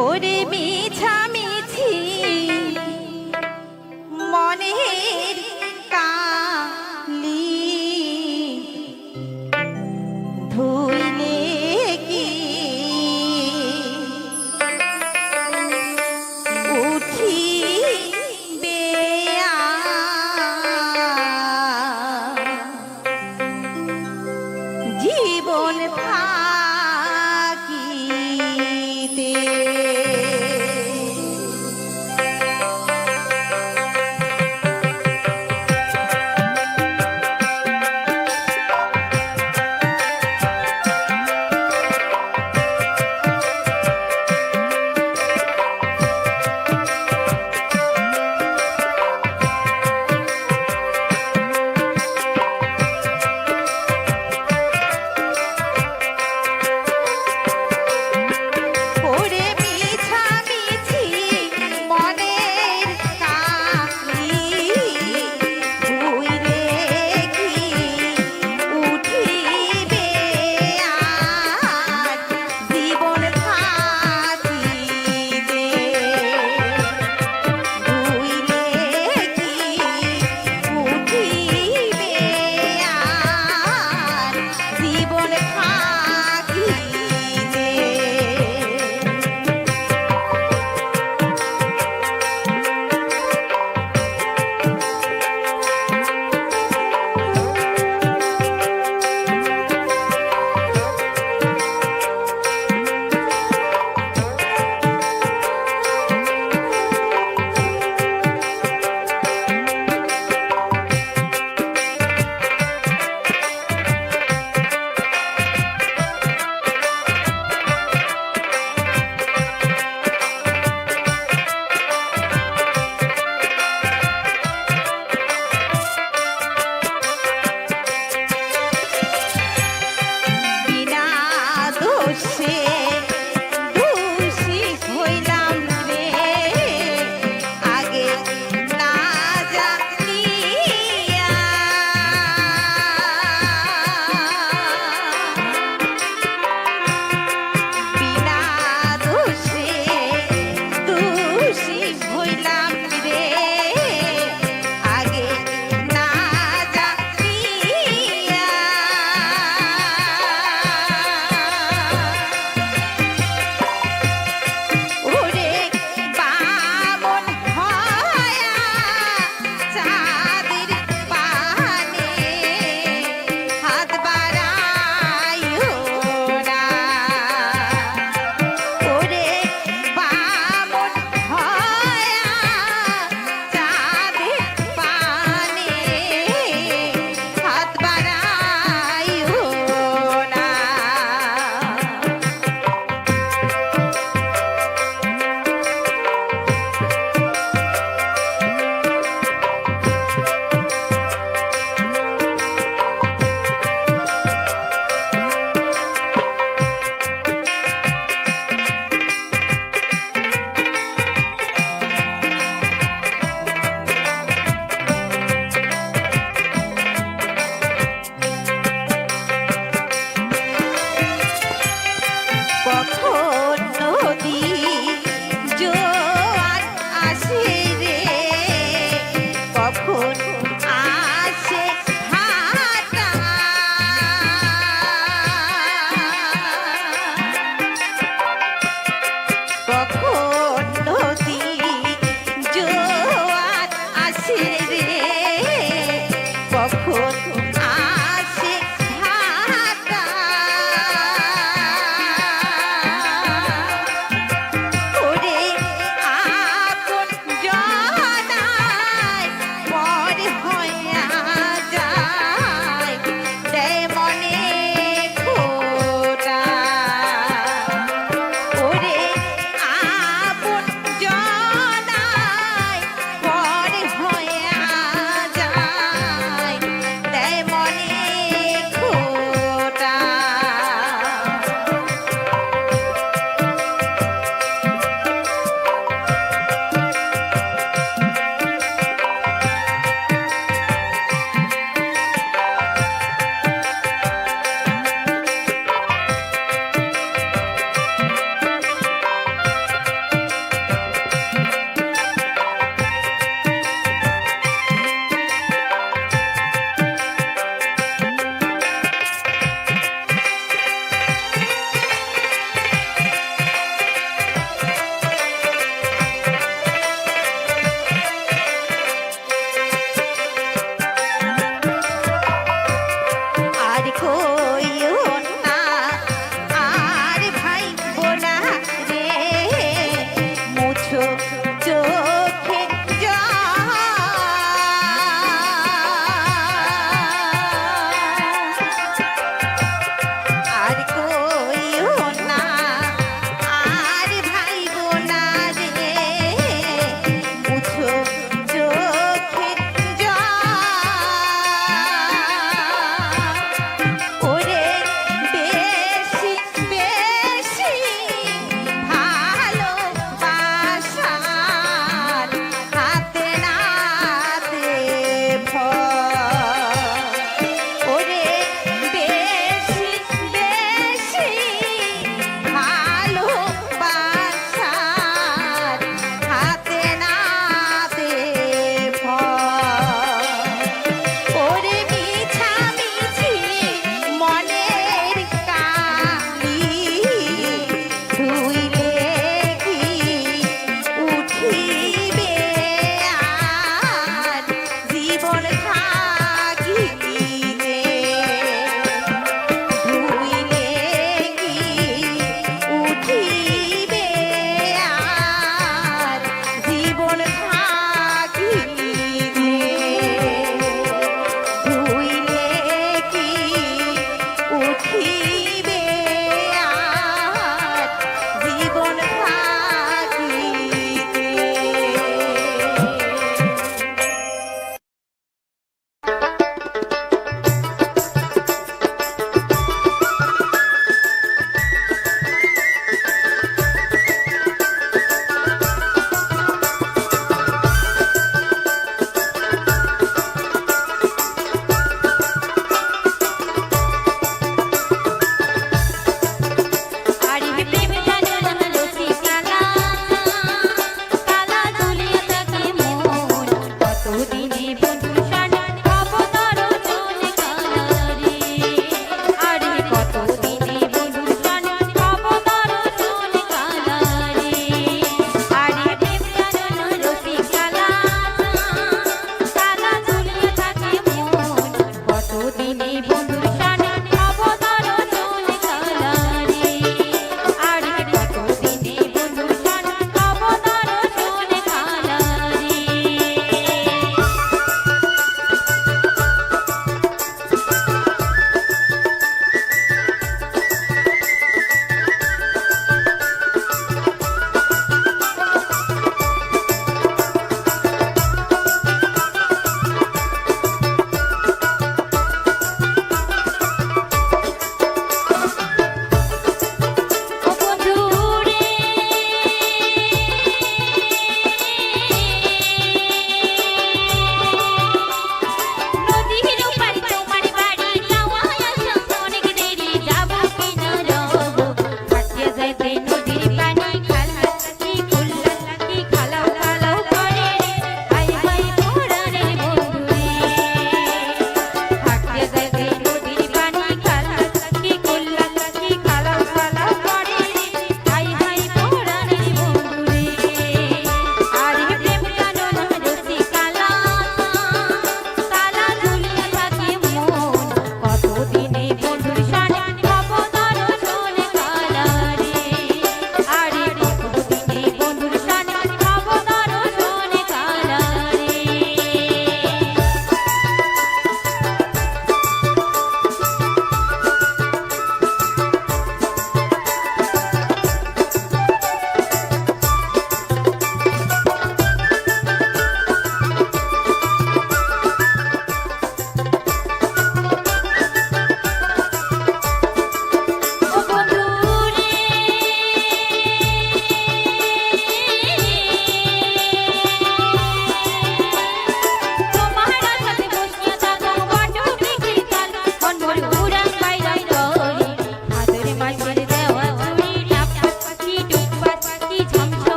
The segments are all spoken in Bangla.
ওরে মিছামিছি মনের কালি ধুইলে কি উঠিবে জীবন থাকিতে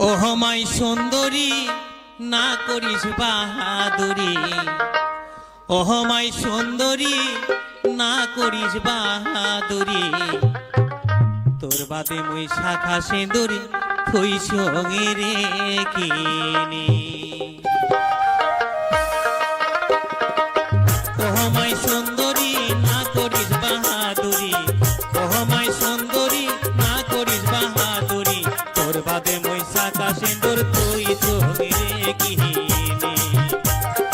ওহমাই সুন্দরী না করিস বাহাদুরি, ওহমাই সুন্দরী না করিস বাহাদুরি, তোর বাদে মুই শাখা সিঁদুরি থই সঙ্গে রেখিনি। ওহমাই সুন্দরী না করিস বাহাদুরি, ওহমাই সুন্দরী না করিস বাহাদুরি, তোর বাদে মুই শাখা সিঁদুর তুই সঙ্গে রেখিনি।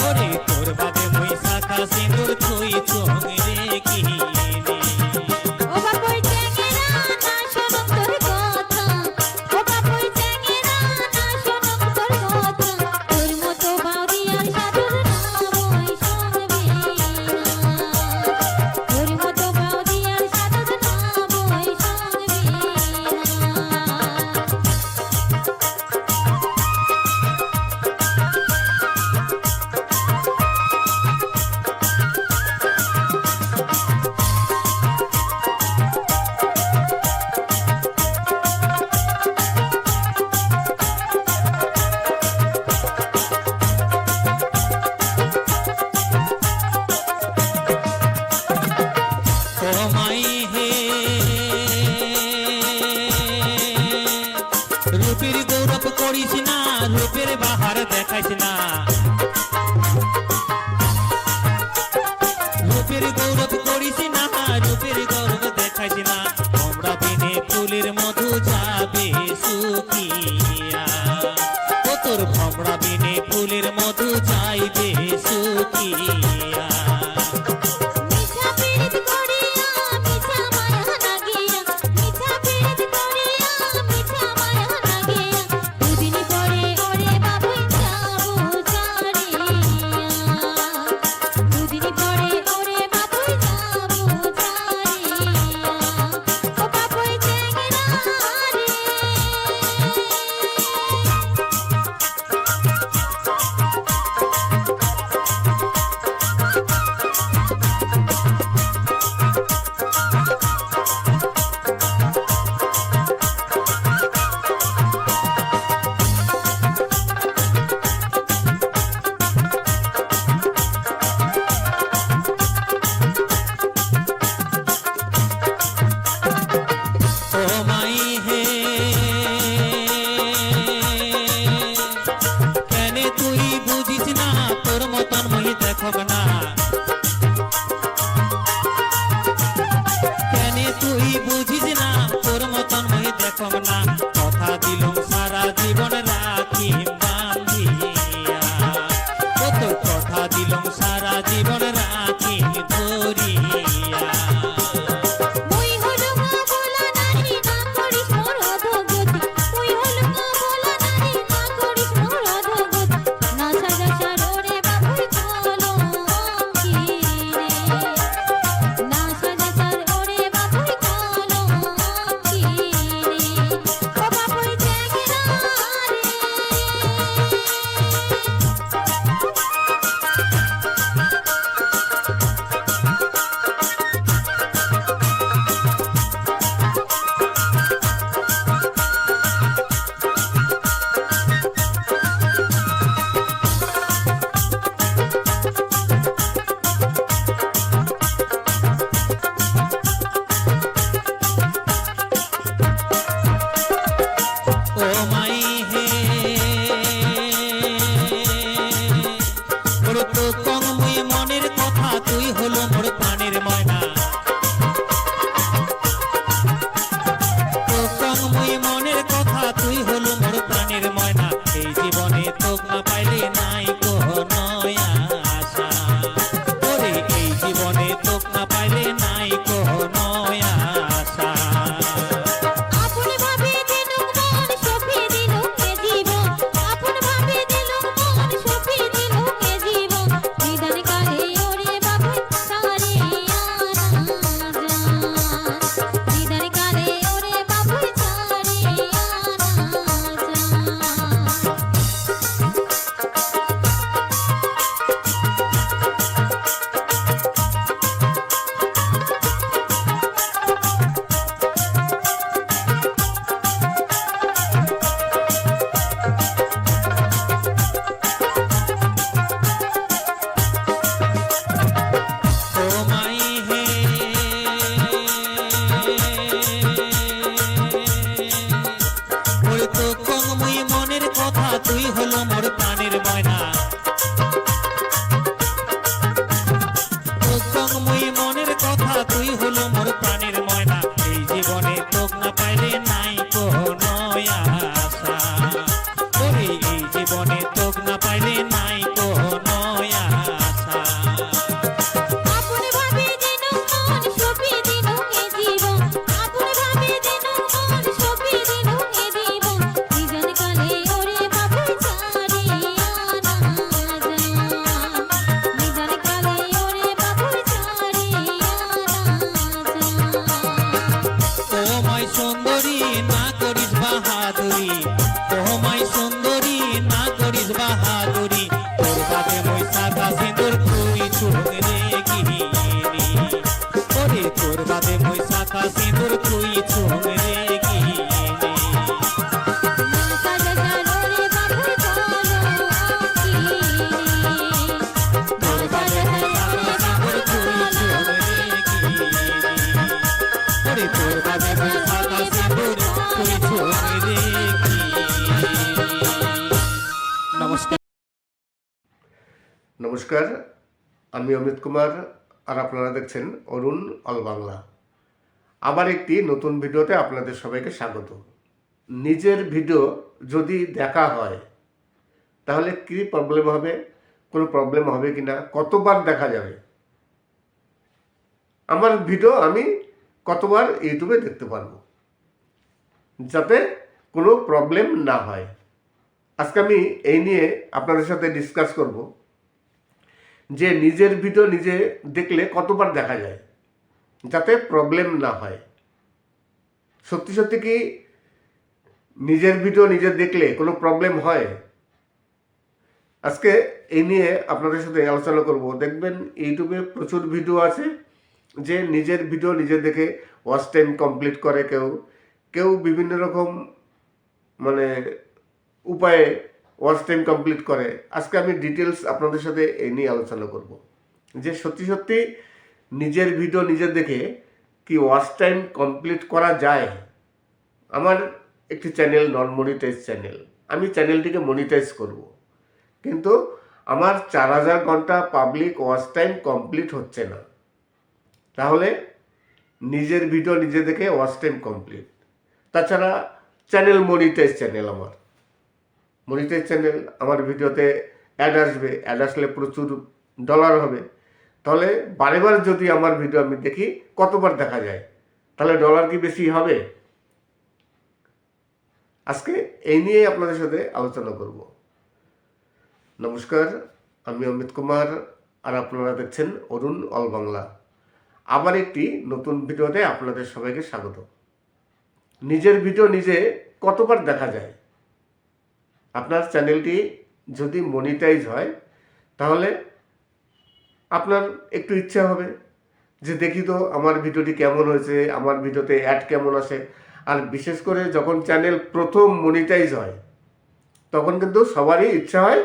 ওরে তোর বাদে মুই শাখা সিঁদুর তুই সঙ্গে রেখিনি। দেখাইস না রূপের গৌরব করিস না রূপের গৌরব দেখাইস না ভমরা বিনে ফুলের মধু যাবে শুকিয়া ও তোর ভমরা বিনে ফুলের মধু যাইবে শুকিয়া মিছা পীড়িত করিয়া মিছা মায়া লাগিয়া মিছা পীড়িত করিয়া মিছা মায়া লাগিয়া দুদিন পরে ওরে বাবুই যাবো ছাড়িয়া দুদিন পরে ওরে বাবুই যাবো ছাড়িয়া ও বাবুই চেঙ্গিরা রে ও মাই হে কেনে তুই বুঝিস না তোর মতন মই দেখব না কেনে তুই বুঝিস না তোর মতন মই দেখব না কথা দিলুম সারা জীবন রাখিম বান্ধিয়া ও তোর কথা দিলুম সারা জীবন রাখিম ধরিয়া মুই হলুম বলা নারী না করিস মোর অধগতি মুই হলুম বলা নারী না করিস মোর অধগতি না সাজা সারোরে বাবুই কলম কি রে না সাজা সারোরে বাবুই কলম কি রে ও বাবুই চেঙ্গিরা ও মাই হে মোর তো কম মুই মনের কথা তুই হলো মোর প্রাণের ময়না তো কম মুই মনের কথা তুই হলো মোর প্রাণের ময়না এই জীবনে তোক না পাইলে নাই কোনো আশা ওরে এই জীবনে তোক না পাইলে নাই কোনো আশা আপন ভাবে দিলুম মন সপি দিলুম এ জীবন আপন ভাবে দিলুম মন সপি দিলুম এ জীবন নিদান কালে ওরে বাবুই ছাড়িয়া না যা নিদান কালে ওরে বাবুই ছাড়িয়া না যা ও মাই হে ওরে তো কম মুই মনের কথা তুই হলো মোর প্রাণের ময়না তো কম মুই মনের কথা তুই হলো মোর প্রাণের ময়না এই জীবনে তোক না পাইলে নাই কোনো আশা ওরে এই জীবনে তোক না পাইলে নাই কোনো আশা আপন ভাবে দিলুম মন সপি দিলুম এ জীবন আপন ভাবে দিলুম মন সপি দিলুম এ জীবন নিদান কালে ওরে বাবুই ছাড়িয়া না যা নিদান কালে ওরে বাবুই ছাড়িয়া না যা ও মাই সুন্দরী না করিস বাহাদুরি ও মাই সুন্দরী না করিস বাহাদুরি তোর বাদে মই সাদা সিঁদুর তুই চুমরে গিরি ওরে তোর বাদে মই সাদা সিঁদুর তুই চুমরে গিরি না সাজা সারোরে বাবুই কলম কি রে তোর বাদে মই সাদা সিঁদুর তুই চুমরে গিরি ওরে তোর বাদে মই সাদা সিঁদুর তুই চুমরে গিরি নমস্কার। নমস্কার, আমি অমিত কুমার আর আপনারা দেখছেন অরুণ অল বাংলা। আবার একটি নতুন ভিডিওতে আপনাদের সবাইকে স্বাগত। নিজের ভিডিও যদি দেখা হয় তাহলে কি প্রবলেম হবে, কোনো প্রবলেম হবে কি না, কতবার দেখা যাবে, আমার ভিডিও আমি কতবার ইউটিউবে দেখতে পারবো, যাতে কোনো প্রবলেম না হয়। আজকে আমি এই নিয়ে আপনাদের সাথে ডিসকাস করব যে নিজের ভিডিও নিজে দেখলে কতবার দেখা যায় যাতে প্রবলেম না হয়। সত্যি সত্যি কি নিজের ভিডিও নিজে দেখলে কোনো প্রবলেম হয়? আজকে এই নিয়ে আপনাদের সাথে আলোচনা করব। দেখবেন ইউটিউবে প্রচুর ভিডিও আছে যে নিজের ভিডিও নিজে দেখে ওয়াচ টাইম কমপ্লিট করে, কেউ বিভিন্ন রকম মানে উপায়ে ওয়াচ টাইম কমপ্লিট করে। আজকে আমি ডিটেলস আপনাদের সাথে এই নিয়ে আলোচনা করব যে সত্যি সত্যি নিজের ভিডিও নিজে দেখে কি ওয়াচ টাইম কমপ্লিট করা যায়। আমার একটি চ্যানেল নন মনিটাইজ চ্যানেল, আমি চ্যানেলটিকে মনিটাইজ করব, কিন্তু আমার 4000 ঘন্টা পাবলিক ওয়াচ টাইম কমপ্লিট হচ্ছে না। তাহলে নিজের ভিডিও নিজে দেখে ওয়াচ টাইম কমপ্লিট। তাছাড়া চ্যানেল মনিটাইজ চ্যানেল, আমার মনিটাইজ চ্যানেল, আমার ভিডিওতে অ্যাড আসবে, অ্যাড আসলে প্রচুর ডলার হবে। তাহলে বারে বারে যদি আমার ভিডিও আমি দেখি কতবার দেখা যায়, তাহলে ডলার কি বেশি হবে? আজকে এই নিয়ে আপনাদের সাথে আলোচনা করব। নমস্কার, আমি অমিত কুমার আর আপনারা দেখছেন অরুণ অল বাংলা। আবার একটি নতুন ভিডিওতে আপনাদের সবাইকে স্বাগত। নিজের ভিডিও নিজে কতবার দেখা যায়? আপনার চ্যানেলটি যদি মনিটাইজ হয় তাহলে আপনার একটু ইচ্ছা হবে যে দেখি তো আমার ভিডিওটি কেমন হয়েছে, আমার ভিডিওতে অ্যাড কেমন আসে। আর বিশেষ করে যখন চ্যানেল প্রথম মনিটাইজ হয় তখন কিন্তু সবারই ইচ্ছা হয়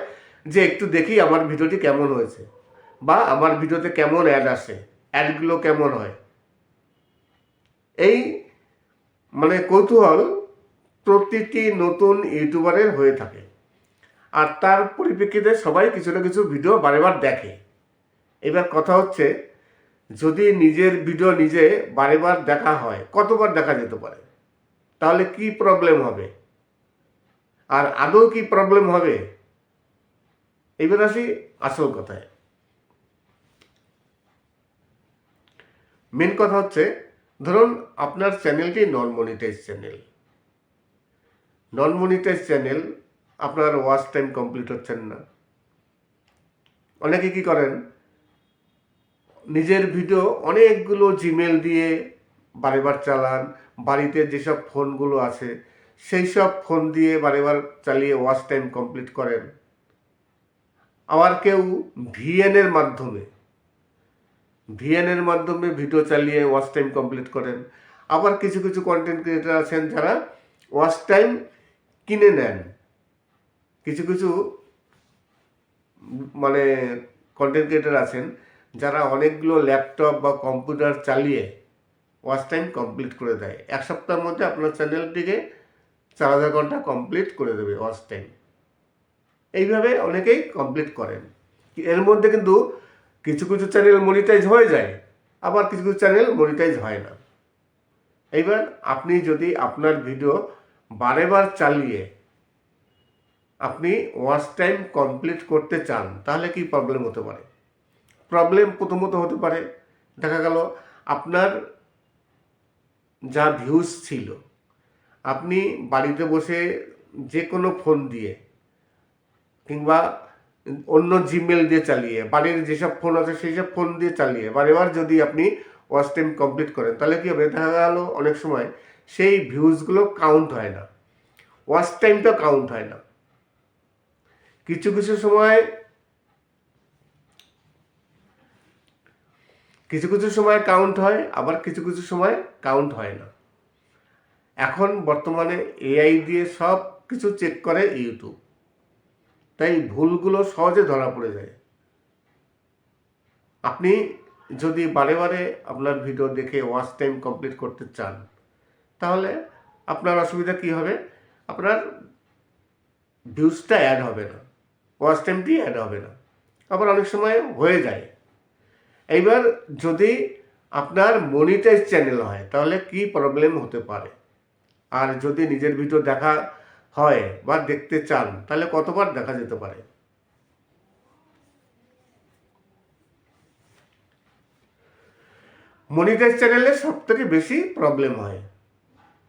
যে একটু দেখি আমার ভিডিওটি কেমন হয়েছে বা আমার ভিডিওতে কেমন অ্যাড আসে, অ্যাডগুলো কেমন হয়। এই মানে কৌতূহল প্রতিটি নতুন ইউটিউবারের হয়ে থাকে, আর তার পরিপ্রেক্ষিতে সবাই কিছু না কিছু ভিডিও বারেবার দেখে। এবার কথা হচ্ছে, যদি নিজের ভিডিও নিজে বারেবার দেখা হয়, কতবার দেখা যেতে পারে, তাহলে কি প্রবলেম হবে, আর আদৌ কি প্রবলেম হবে? এবার আসি আসল কথায়। মেন কথা হচ্ছে, ধরুন আপনার চ্যানেলটি নন মনিটাইজ চ্যানেল। নন মনিটাইজ চ্যানেল, আপনার ওয়াচ টাইম কমপ্লিট হচ্ছেন না। অনেকে কি করেন, নিজের ভিডিও অনেকগুলো জিমেল দিয়ে বারেবার চালান, বাড়িতে যেসব ফোনগুলো আছে সেই সব ফোন দিয়ে বারেবার চালিয়ে ওয়াচ টাইম কমপ্লিট করেন। আবার কেউ ভিএনের মাধ্যমে ভিডিও চালিয়ে ওয়াচ টাইম কমপ্লিট করেন। আবার কিছু কিছু কন্টেন্ট ক্রিয়েটার আছেন যারা ওয়াচ টাইম কিনে নেন। কিছু কিছু মানে কন্টেন্ট ক্রিয়েটার আছেন যারা অনেকগুলো ল্যাপটপ বা কম্পিউটার চালিয়ে ওয়াচ টাইম কমপ্লিট করে দেয়। এক সপ্তাহের মধ্যে আপনার চ্যানেলটিকে 4000 ঘন্টা কমপ্লিট করে দেবে ওয়াচ টাইম। এইভাবে অনেকেই কমপ্লিট করেন। এর মধ্যে কিন্তু কিছু কিছু চ্যানেল মনিটাইজ হয়ে যায়, আবার কিছু কিছু চ্যানেল মনিটাইজ হয় না। এইবার আপনি যদি আপনার ভিডিও বারেবার চালিয়ে আপনি ওয়াচ টাইম কমপ্লিট করতে চান, তাহলে কি প্রবলেম হতে পারে? প্রবলেম প্রথমত হতে পারে, দেখা গেল আপনার যা ভিউজ ছিল, আপনি বাড়িতে বসে যে কোনো ফোন দিয়ে কিংবা অন্য জিমেল দিয়ে চালিয়ে, বাড়ির যেসব ফোন আছে সেই সব ফোন দিয়ে চালিয়ে বারেবার যদি আপনি ওয়াচ টাইম কমপ্লিট করেন, তাহলে কী হবে? দেখা গেল অনেক সময় সেই ভিউজগুলো কাউন্ট হয় না, ওয়াচ টাইমটা কাউন্ট হয় না। কিছু কিছু সময় কাউন্ট হয়, আবার কিছু কিছু সময় কাউন্ট হয় না। এখন বর্তমানে এআই দিয়ে সব কিছু চেক করে ইউটিউব, তাই ভুলগুলো সহজে ধরা পড়ে যায়। আপনি যদি বারে বারে আপনার ভিডিও দেখে ওয়াচ টাইম কমপ্লিট করতে চান, তাহলে আপনার অসুবিধা কী হবে? আপনার ভিউজটা অ্যাড হবে না, ওয়াচ টাইমটি অ্যাড হবে না। আবার অনেক সময় হয়ে যায়। এইবার যদি আপনার মনিটাইজ চ্যানেল হয় তাহলে কি প্রবলেম হতে পারে, আর যদি নিজের ভিডিও দেখা হয় বা দেখতে চান তাহলে কতবার দেখা যেতে পারে। মনিটাইজ চ্যানেলে সব থেকে বেশি প্রবলেম হয়।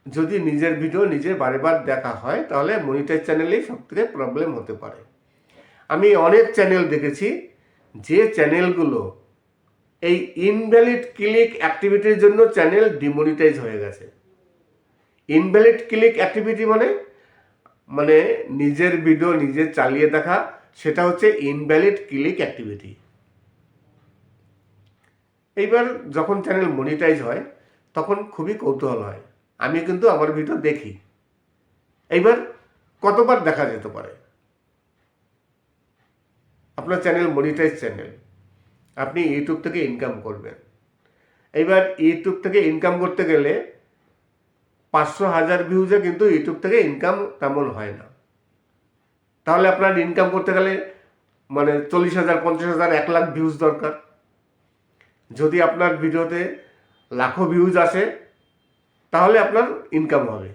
যদি নিজের ভিডিও নিজে বারবার দেখা হয় তাহলে মনিটাইজ চ্যানেলেই সব থেকে প্রবলেম হতে পারে। আমি অনেক চ্যানেল দেখেছি যে চ্যানেলগুলো এই ইনভ্যালিড ক্লিক অ্যাক্টিভিটির জন্য চ্যানেল ডিমনিটাইজ হয়ে গেছে। ইনভ্যালিড ক্লিক অ্যাক্টিভিটি মানে নিজের ভিডিও নিজে চালিয়ে দেখা, সেটা হচ্ছে ইনভ্যালিড ক্লিক অ্যাক্টিভিটি। এইবার যখন চ্যানেল মনিটাইজ হয় তখন খুবই কৌতূহল হয়। আমি কিন্তু আমার ভিডিও দেখি। এইবার কতবার দেখা যেতে পারে? আপনার চ্যানেল মনিটাইজ চ্যানেল, আপনি ইউটিউব থেকে ইনকাম করবেন। এইবার ইউটিউব থেকে ইনকাম করতে গেলে 500,000 ভিউজে কিন্তু ইউটিউব থেকে ইনকাম তেমন হয় না। তাহলে আপনার ইনকাম করতে গেলে 40,000, 50,000, 1 লাখ ভিউজ দরকার। যদি আপনার ভিডিওতে লাখো ভিউজ আসে তাহলে আপনার ইনকাম হবে।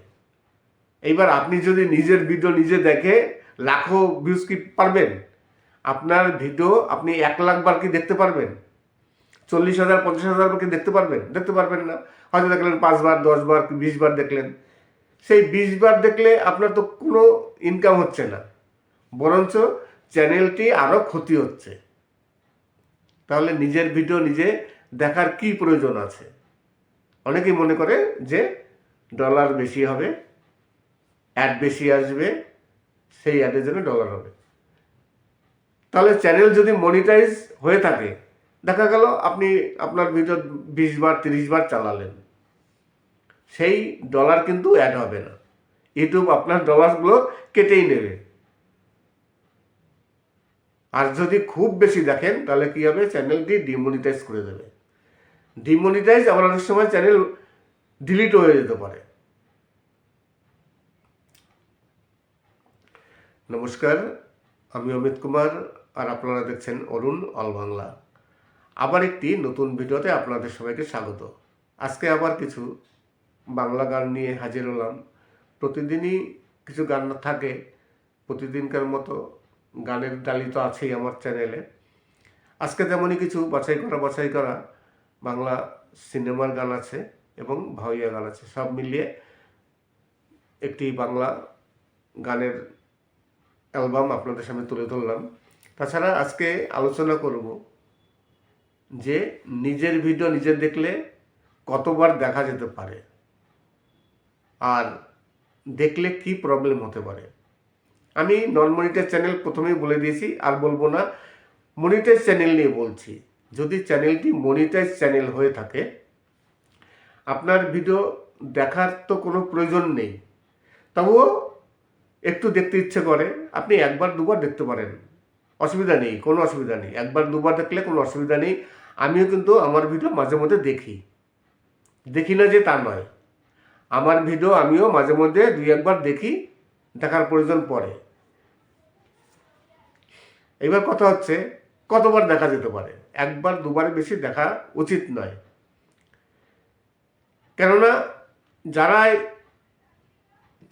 এইবার আপনি যদি নিজের ভিডিও নিজে দেখে লাখো ভিউজ কি পারবেন? আপনার ভিডিও আপনি 1 লাখ বার কি দেখতে পারবেন? 40,000, 50,000 বার কি দেখতে পারবেন? দেখতে পারবেন না। হয়তো দেখলেন 5 বার, 10 বার, 20 বার দেখলেন। সেই 20 বার দেখলে আপনার তো কোনো ইনকাম হচ্ছে না, বরঞ্চ চ্যানেলটি আরও ক্ষতি হচ্ছে। তাহলে নিজের ভিডিও নিজে দেখার কি প্রয়োজন আছে? অনেকেই মনে করে যে ডলার বেশি হবে, অ্যাড বেশি আসবে, সেই অ্যাডের জন্য ডলার হবে। তাহলে চ্যানেল যদি মনিটাইজ হয়ে থাকে, দেখা গেল আপনি আপনার ভিডিও 20 বার 30 বার চালালেন, সেই ডলার কিন্তু অ্যাড হবে না। ইউটিউব আপনার ডলারগুলো কেটেই নেবে। আর যদি খুব বেশি দেখেন তাহলে কি হবে? চ্যানেলটি ডিমনিটাইজ করে দেবে। ডিমনিটাইজ আবার অনেক সময় চ্যানেল ডিলিট হয়ে যেতে পারে। নমস্কার, আমি অমিত কুমার, আর আপনারা দেখছেন অরুণ অল বাংলা। আবার একটি নতুন ভিডিওতে আপনাদের সবাইকে স্বাগত। আজকে আবার কিছু বাংলা গান নিয়ে হাজির হলাম। প্রতিদিনই কিছু গান থাকে, প্রতিদিনকার মতো গানের ডালি তো আছেই আমার চ্যানেলে। আজকে তেমনই কিছু বাছাই করা বাংলা সিনেমার গান আছে এবং ভাওয়াইয়া গান আছে, সব মিলিয়ে একটি বাংলা গানের অ্যালবাম আপনাদের সামনে তুলে ধরলাম। তাছাড়া আজকে আলোচনা করব যে নিজের ভিডিও নিজে দেখলে কতবার দেখা যেতে পারে, আর দেখলে কি প্রবলেম হতে পারে। আমি নন মনিটাইজ চ্যানেল প্রথমেই বলে দিয়েছি, আর বলবো না। মনিটাইজ চ্যানেল নিয়ে বলছি। যদি চ্যানেলটি মনিটাইজ চ্যানেল হয়ে থাকে, আপনার ভিডিও দেখার তো কোনো প্রয়োজন নেই, তবুও একটু দেখতে ইচ্ছে করে, আপনি 1 বার 2 বার দেখতে পারেন, অসুবিধা নেই, কোনো অসুবিধা নেই। 1 বার 2 বার দেখলে কোনো অসুবিধা নেই। আমিও কিন্তু আমার ভিডিও মাঝে মধ্যে দেখি না যে তা নয়। আমার ভিডিও আমিও মাঝে মধ্যে 2-1 বার দেখি, দেখার প্রয়োজন পড়ে। এবার কথা হচ্ছে কতবার দেখা যেতে পারে? 1 বার 2 বারের বেশি দেখা উচিত নয়। কেননা যারা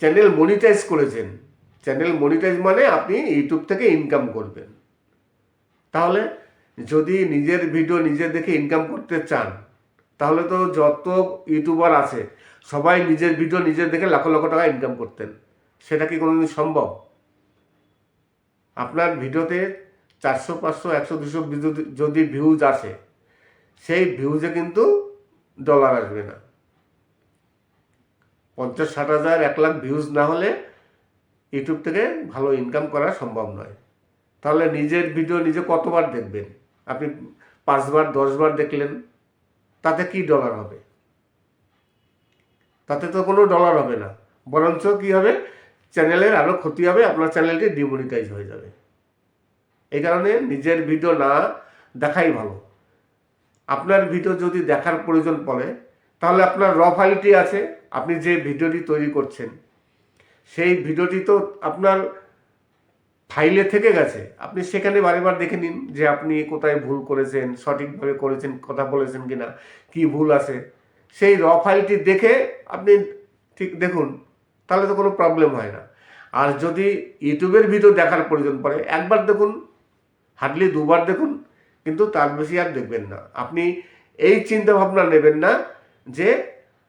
চ্যানেল মনিটাইজ করেছেন, চ্যানেল মনিটাইজ মানে আপনি ইউটিউব থেকে ইনকাম করবেন। তাহলে যদি নিজের ভিডিও নিজে দেখে ইনকাম করতে চান, তাহলে তো যত ইউটিউবার আছে সবাই নিজের ভিডিও নিজে দেখে লাখ লাখ টাকা ইনকাম করতেন। সেটা কি কোনোদিন সম্ভব? আপনার ভিডিওতে 400, 500, 100, 200 যদি ভিউজ আসে, সেই ভিউজে কিন্তু ডলার আসবে না। 50, 60,000, 1 লাখ ভিউজ না হলে ইউটিউব থেকে ভালো ইনকাম করা সম্ভব নয়। তাহলে নিজের ভিডিও নিজে কতবার দেখবেন? আপনি 5 বার 10 বার দেখলেন, তাতে কি ডলার হবে? তাতে তো কোনো ডলার হবে না, বরঞ্চ কি হবে? চ্যানেলের আরও ক্ষতি হবে, আপনার চ্যানেলটি ডিমনিটাইজ হয়ে যাবে। এই কারণে নিজের ভিডিও না দেখাই ভালো। আপনার ভিডিও যদি দেখার প্রয়োজন পড়ে, তাহলে আপনার র ফাইলটি আছে, আপনি যে ভিডিওটি তৈরি করছেন সেই ভিডিওটি তো আপনার ফাইলে থেকে গেছে, আপনি সেখানে বারেবার দেখে নিন যে আপনি কোথায় ভুল করেছেন, সঠিকভাবে করেছেন, কথা বলেছেন কিনা, কি ভুল আছে। সেই ফাইলটি দেখে আপনি ঠিক দেখুন, তাহলে তো কোনো প্রবলেম হয় না। আর যদি ইউটিউবের ভিডিও দেখার প্রয়োজন পড়ে, একবার দেখুন, হার্ডলি দুবার দেখুন, কিন্তু তার বেশি আর দেখবেন না। আপনি এই চিন্তা ভাবনা নেবেন না যে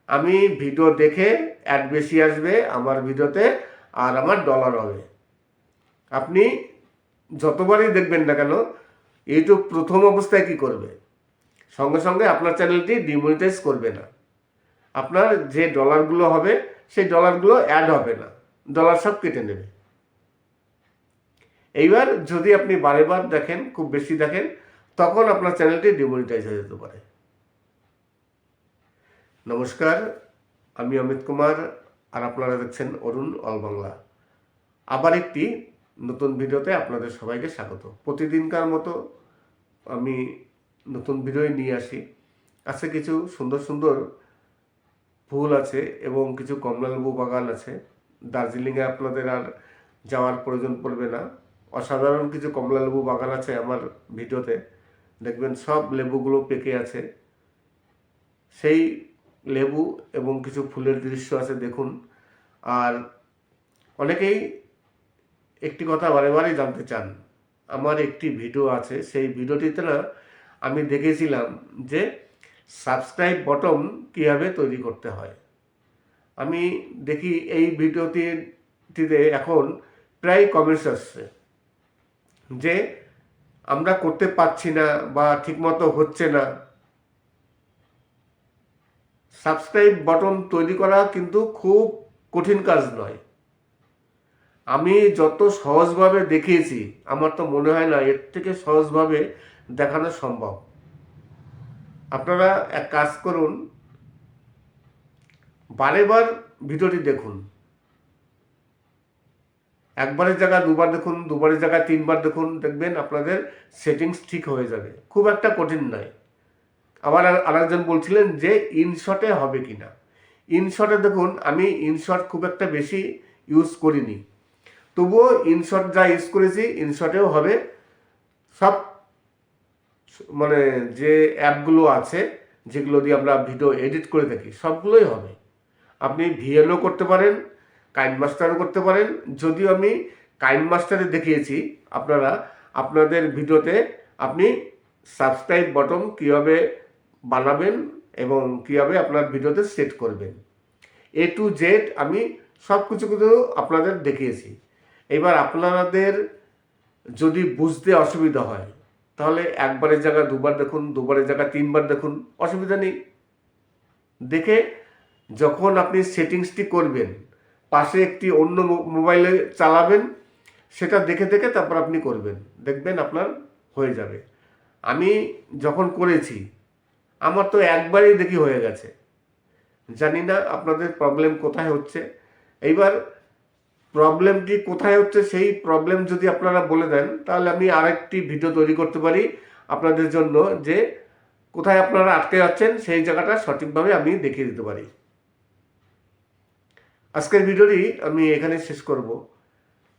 আমি ভিডিও দেখে অ্যাড বেশি আসবে আমার ভিডিওতে আর আমার ডলার হবে। আপনি যতবারই দেখবেন না কেন, ইউটিউব প্রথম অবস্থায় কি করবে, সঙ্গে সঙ্গে আপনার চ্যানেলটি ডিমনিটাইজ করবে না। আপনার যে ডলারগুলো হবে সেই ডলারগুলো অ্যাড হবে না, ডলার সব কেটে নেবে। এইবার যদি আপনি বারেবার দেখেন, খুব বেশি দেখেন, তখন আপনার চ্যানেলটি ডিমনিটাইজ হয়ে যেতে পারে। নমস্কার, আমি অমিত কুমার, আর আপনারা দেখছেন অরুণ অল বাংলা। আবার একটি নতুন ভিডিওতে আপনাদের সবাইকে স্বাগত। প্রতিদিনকার মতো আমি নতুন ভিডিও নিয়ে আসি। আজকে কিছু সুন্দর সুন্দর ফুল আছে এবং কিছু কমলালেবু বাগান আছে। দার্জিলিংয়ে আপনাদের আর যাওয়ার প্রয়োজন পড়বে না। অসাধারণ কিছু কমলালেবু বাগান আছে আমার ভিডিওতে, দেখবেন সব লেবুগুলো পেকে আছে। সেই লেবু এবং কিছু ফুলের দৃশ্য আছে, দেখুন। আর অনেকেই একটি কথা বারে বারে জানতে চান, আমার একটি ভিডিও আছে, সেই ভিডিওটিতে না আমি দেখেছিলাম যে সাবস্ক্রাইব বটন কীভাবে তৈরি করতে হয়। আমি দেখি এই ভিডিওটিতে এখন প্রায় কমেন্টস আসছে যে আমরা করতে পারছি না বা ঠিকমতো হচ্ছে না। সাবস্ক্রাইব বটন তৈরি করা কিন্তু খুব কঠিন কাজ নয়। আমি যত সহজভাবে দেখিয়েছি, আমার তো মনে হয় না এর থেকে সহজভাবে দেখানো সম্ভব। আপনারা এক কাজ করুন, বারেবার ভিডিওটি দেখুন। একবারের জায়গায় দুবার দেখুন, দুবারের জায়গায় তিনবার দেখুন, দেখবেন আপনাদের সেটিংস ঠিক হয়ে যাবে। খুব একটা কঠিন নয়। আবার আরেকজন বলছিলেন যে ইনশটে হবে কি না। ইনশটে দেখুন, আমি ইনশট খুব একটা বেশি ইউজ করিনি, তবুও ইনশট যা ইউজ করেছি ইনশটেও হবে। সব মানে যে অ্যাপগুলো আছে যেগুলো দিয়ে আমরা ভিডিও এডিট করে থাকি সবগুলোই হবে। আপনি ভিএলও করতে পারেন, কাইনমাস্টারও করতে পারেন। যদিও আমি কাইনমাস্টারে দেখিয়েছি, আপনারা আপনাদের ভিডিওতে আপনি সাবস্ক্রাইব বটন কীভাবে বানাবেন এবং কীভাবে আপনার ভিডিওতে সেট করবেন, A to Z আমি সব কিছু কিন্তু আপনাদের দেখিয়েছি। এবার আপনাদের যদি বুঝতে অসুবিধা হয়, তাহলে একবারের জায়গায় দুবার দেখুন, দুবারের জায়গায় তিনবার দেখুন, অসুবিধা নেই। দেখে যখন আপনি সেটিংসটি করবেন, পাশে একটি অন্য মোবাইলে চালাবেন, সেটা দেখে দেখে তারপর আপনি করবেন, দেখবেন আপনার হয়ে যাবে। আমি যখন করেছি আমার তো একবারেই দেখি হয়ে গেছে। জানি না আপনাদের প্রবলেম কোথায় হচ্ছে। এইবার প্রবলেমটি কোথায় হচ্ছে সেই প্রবলেম যদি আপনারা বলে দেন, তাহলে আমি আরেকটি ভিডিও তৈরি করতে পারি আপনাদের জন্য, যে কোথায় আপনারা আটকে যাচ্ছেন সেই জায়গাটা সঠিকভাবে আমি দেখিয়ে দিতে পারি। আজকের ভিডিওটি আমি এখানে শেষ করব।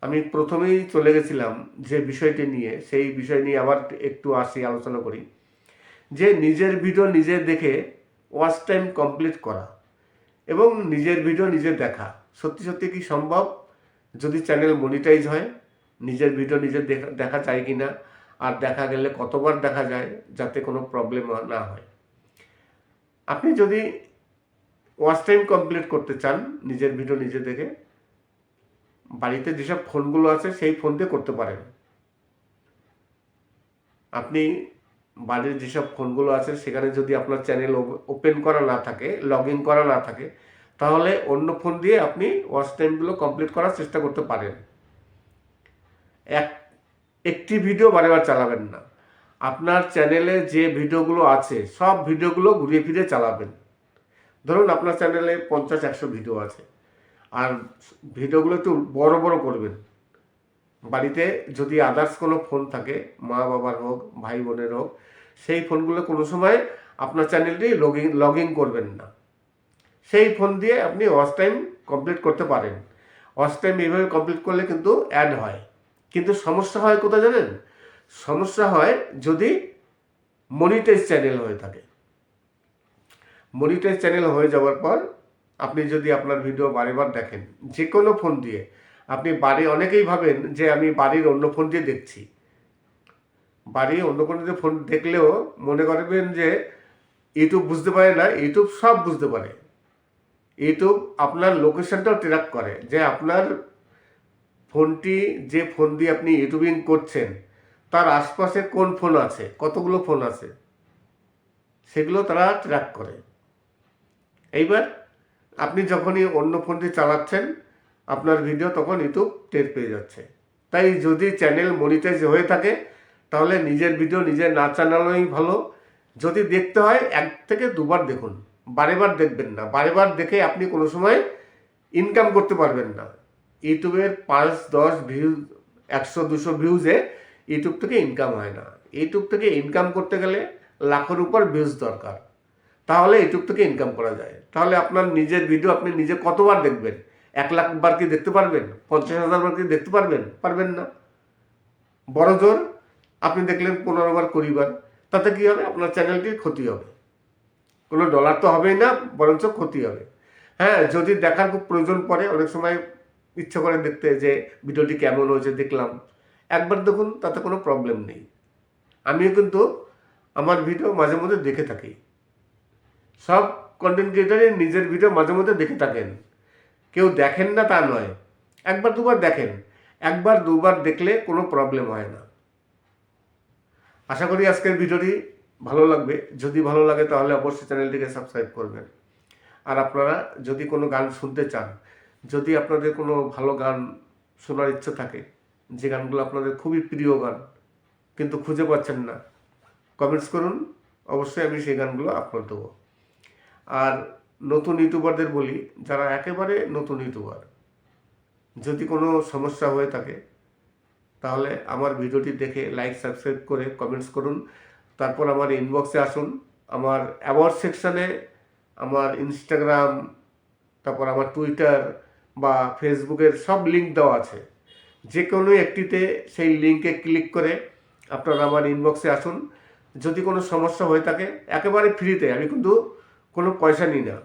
আমি প্রথমেই চলে গেছিলাম যে বিষয়টি নিয়ে, সেই বিষয় নিয়ে আবার একটু আলোচনা করি, যে নিজের ভিডিও নিজে দেখে ওয়াচ টাইম কমপ্লিট করা এবং নিজের ভিডিও নিজে দেখা সত্যি সত্যি কি সম্ভব? যদি চ্যানেল মনিটাইজ হয়, নিজের ভিডিও নিজে দেখা যায় কি না, আর দেখা গেলে কতবার দেখা যায়, যাতে কোনো প্রবলেম না হয়। আপনি যদি ওয়াচ টাইম কমপ্লিট করতে চান নিজের ভিডিও নিজে দেখে, বাড়িতে যেসব ফোনগুলো আছে সেই ফোন দিয়ে করতে পারেন। আপনি বাড়ির যেসব ফোনগুলো আছে সেখানে যদি আপনার চ্যানেল ওপেন করা না থাকে, লগ ইন করা না থাকে, তাহলে অন্য ফোন দিয়ে আপনি ওয়াচ টাইমগুলো কমপ্লিট করার চেষ্টা করতে পারেন। একটি ভিডিও বারেবার চালাবেন না। আপনার চ্যানেলে যে ভিডিওগুলো আছে সব ভিডিওগুলো ঘুরিয়ে ফিরে চালাবেন। ধরুন আপনার চ্যানেলে 50-100 ভিডিও আছে, আর ভিডিওগুলো একটু বড় বড় করবেন। বাড়িতে যদি আদার্স কোনো ফোন থাকে, মা বাবার হোক, ভাই বোনের হোক, সেই ফোনগুলো কোনো সময় আপনার চ্যানেলটি লগ ইন করবেন না। সেই ফোন দিয়ে আপনি ওয়াচ টাইম কমপ্লিট করতে পারেন। ওয়াচ টাইম এইভাবে কমপ্লিট করলে কিন্তু অ্যাড হয়। কিন্তু সমস্যা হয় কোথায় জানেন? সমস্যা হয় যদি মনিটাইজ চ্যানেল হয়ে থাকে। মনিটাইজ চ্যানেল হয়ে যাওয়ার পর আপনি যদি আপনার ভিডিও বারেবার দেখেন, যে কোনো ফোন দিয়ে, আপনি অনেকেই ভাবেন যে আমি বাড়ির অন্য ফোন দিয়ে দেখছি। বাড়ির অন্য কোনো দিয়ে ফোন দেখলেও মনে করবেন যে ইউটিউব বুঝতে পারে না, ইউটিউব সব বুঝতে পারে। ইউটিউব আপনার লোকেশনটাও ট্র্যাক করে, যে আপনার ফোনটি, যে ফোন দিয়ে আপনি ইউটিউবিং করছেন তার আশপাশে কোন ফোন আছে, কতগুলো ফোন আছে, সেগুলো তারা ট্র্যাক করে। এইবার আপনি যখনই অন্য ফোনটি চালাচ্ছেন আপনার ভিডিও তখন ইউটিউব টের পেয়ে যাচ্ছে। তাই যদি চ্যানেল মনিটাইজ হয়ে থাকে তাহলে নিজের ভিডিও নিজে না চালানোই ভালো। যদি দেখতে হয় 1 থেকে 2 বার দেখুন, বারেবার দেখবেন না। বারেবার দেখে আপনি কোনো সময় ইনকাম করতে পারবেন না। ইউটিউবের 5-10 ভিউজ, 100-200 ভিউজে ইউটিউব থেকে ইনকাম হয় না। ইউটিউব থেকে ইনকাম করতে গেলে লাখের উপর ভিউজ দরকার, তাহলে ইউটিউব থেকে ইনকাম করা যায়। তাহলে আপনার নিজের ভিডিও আপনি নিজে কতবার দেখবেন? 1 লাখ বার কি দেখতে পারবেন? 50,000 বার কি দেখতে পারবেন? পারবেন না। বড় জোর আপনি দেখলেন 15 বার 20 বার, তাতে কি হবে? আপনার চ্যানেলটির ক্ষতি হবে। কোনো ডলার তো হবেই না, বরঞ্চ ক্ষতি হবে। হ্যাঁ, যদি দেখার খুব প্রয়োজন পড়ে, অনেক সময় ইচ্ছা করে দেখতে যে ভিডিওটি কেমন হয়েছে দেখলাম, একবার দেখুন, তাতে কোনো প্রবলেম নেই। আমিও কিন্তু আমার ভিডিও মাঝে মধ্যে দেখে থাকি। সব কন্টেন্ট ক্রিয়েটারই নিজের ভিডিও মাঝে মধ্যে দেখে থাকেন, কেউ দেখেন না তা নয়। 1-2 বার দেখেন, 1-2 বার দেখলে কোনো প্রবলেম হয় না। আশা করি আজকের ভিডিওটি ভালো লাগবে। যদি ভালো লাগে তাহলে অবশ্যই চ্যানেলটিকে সাবস্ক্রাইব করবেন। আর আপনারা যদি কোনো গান শুনতে চান, যদি আপনাদের কোনো ভালো গান শোনার ইচ্ছা থাকে, যে গানগুলো আপনাদের খুবই প্রিয় গান কিন্তু খুঁজে পাচ্ছেন না, কমেন্টস করুন, অবশ্যই আমি সেই গানগুলো আপলোড দেবো। আর নতুন ইউটিউবারদের বলি, যারা একেবারে নতুন ইউটিউবার, যদি কোনো সমস্যা হয়ে থাকে তাহলে আমার ভিডিওটি দেখে লাইক সাবস্ক্রাইব করে কমেন্টস করুন। তারপর আমার ইনবক্সে আসুন। আমার অ্যাওয়ার্ড সেকশানে আমার ইনস্টাগ্রাম, তারপর আমার টুইটার বা ফেসবুকের সব লিঙ্ক দেওয়া আছে। যে কোনো একটিতে সেই লিঙ্কে ক্লিক করে আপনারা আমার ইনবক্সে আসুন। যদি কোনো সমস্যা হয়ে থাকে একেবারে ফ্রিতে, আমি কিন্তু কোনো পয়সা নিই না,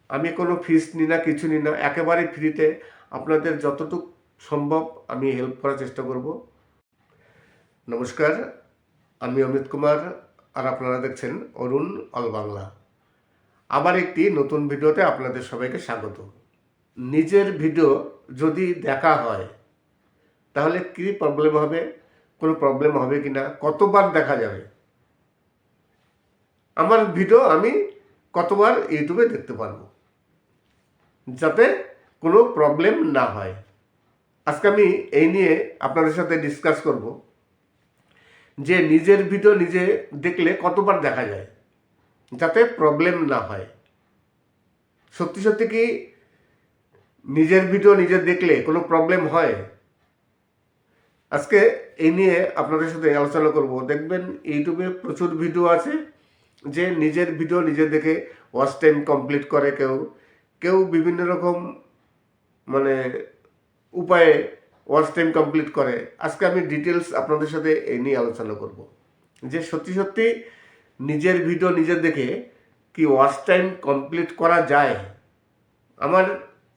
আমি কোনো ফিস নিই না, কিছু নিই না, একেবারে ফ্রিতে আপনাদের যতটুকু সম্ভব আমি হেল্প করার চেষ্টা করব। নমস্কার, আমি অমিত কুমার, আর আপনারা দেখছেন অরুণ অল বাংলা। আবার একটি নতুন ভিডিওতে আপনাদের সবাইকে স্বাগত। নিজের ভিডিও যদি দেখা হয় তাহলে কী প্রবলেম হবে, কোনো প্রবলেম হবে কি না, কতবার দেখা যাবে? আমার ভিডিও আমি কতবার ইউটিউবে দেখতে পারবো, যাতে কোনো প্রবলেম না হয়। আজকে আমি এই নিয়ে আপনাদের সাথে ডিসকাস করব যে নিজের ভিডিও নিজে দেখলে কতবার দেখা যায় যাতে প্রবলেম না হয়। সত্যি সত্যি কি নিজের ভিডিও নিজে দেখলে কোনো প্রবলেম হয়? আজকে এই নিয়ে আপনাদের সাথে আলোচনা করব। দেখবেন ইউটিউবে প্রচুর ভিডিও আছে যে নিজের ভিডিও নিজে দেখে ওয়াচ টাইম কমপ্লিট করে, কেউ বিভিন্ন রকম উপায়ে ওয়াচ টাইম কমপ্লিট করে। আজকে আমি ডিটেলস আপনাদের সাথে এই নিয়ে আলোচনা করব যে সত্যি সত্যি নিজের ভিডিও নিজে দেখে কি ওয়াচ টাইম কমপ্লিট করা যায়। আমার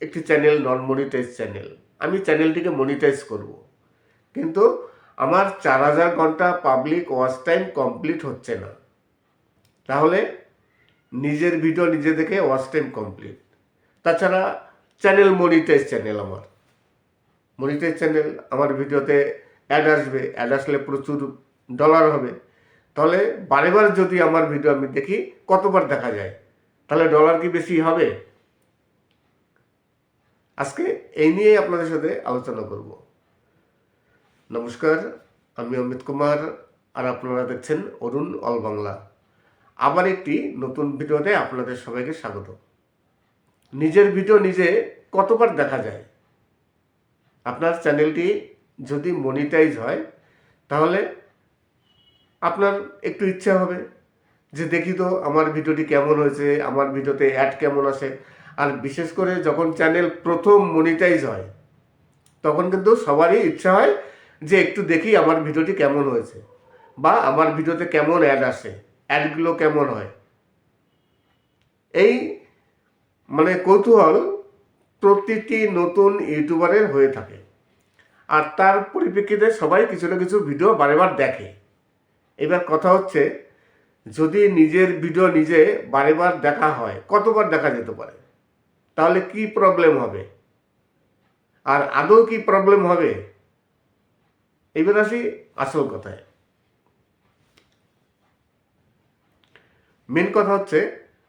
একটি চ্যানেল নন মনিটাইজ চ্যানেল, আমি চ্যানেলটিকে মনিটাইজ করব, কিন্তু আমার 4000 ঘন্টা পাবলিক ওয়াচ টাইম কমপ্লিট হচ্ছে না। তাহলে নিজের ভিডিও নিজে দেখে ওয়াচ টাইম কমপ্লিট। তাছাড়া চ্যানেল মনিটাইজ চ্যানেল, আমার মনিটাইজ চ্যানেল, আমার ভিডিওতে অ্যাড আসবে, অ্যাড আসলে প্রচুর ডলার হবে। তাহলে বারেবার যদি আমার ভিডিও আমি দেখি কতবার দেখা যায়, তাহলে ডলার কি বেশি হবে? আজকে এই নিয়ে আপনাদের সাথে আলোচনা করব। নমস্কার, আমি অমিত কুমার, আর আপনারা দেখছেন অরুণ অল বাংলা। আবার একটি নতুন ভিডিওতে আপনাদের সবাইকে স্বাগত। নিজের ভিডিও নিজে কতবার দেখা যায়? আপনার চ্যানেলটি যদি মনিটাইজ হয় তাহলে আপনার একটু ইচ্ছা হবে যে দেখি তো আমার ভিডিওটি কেমন হয়েছে, আমার ভিডিওতে অ্যাড কেমন আসে। আর বিশেষ করে যখন চ্যানেল প্রথম মনিটাইজ হয় তখন কিন্তু সবারই ইচ্ছা হয় যে একটু দেখি আমার ভিডিওটি কেমন হয়েছে, বা আমার ভিডিওতে কেমন অ্যাড আসে, অ্যাডগুলো কেমন হয়। এই মানে কৌতূহল প্রতিটি নতুন ইউটিউবারের হয়ে থাকে, আর তার পরিপ্রেক্ষিতে সবাই কিছু না কিছু ভিডিও বারেবার দেখে। এবার কথা হচ্ছে, যদি নিজের ভিডিও নিজে বারেবার দেখা হয়, কতবার দেখা যেতে পারে, তাহলে কি প্রবলেম হবে, আর আদৌ কি প্রবলেম হবে? এবার আসি আসল কথায়। মেন কথা হচ্ছে,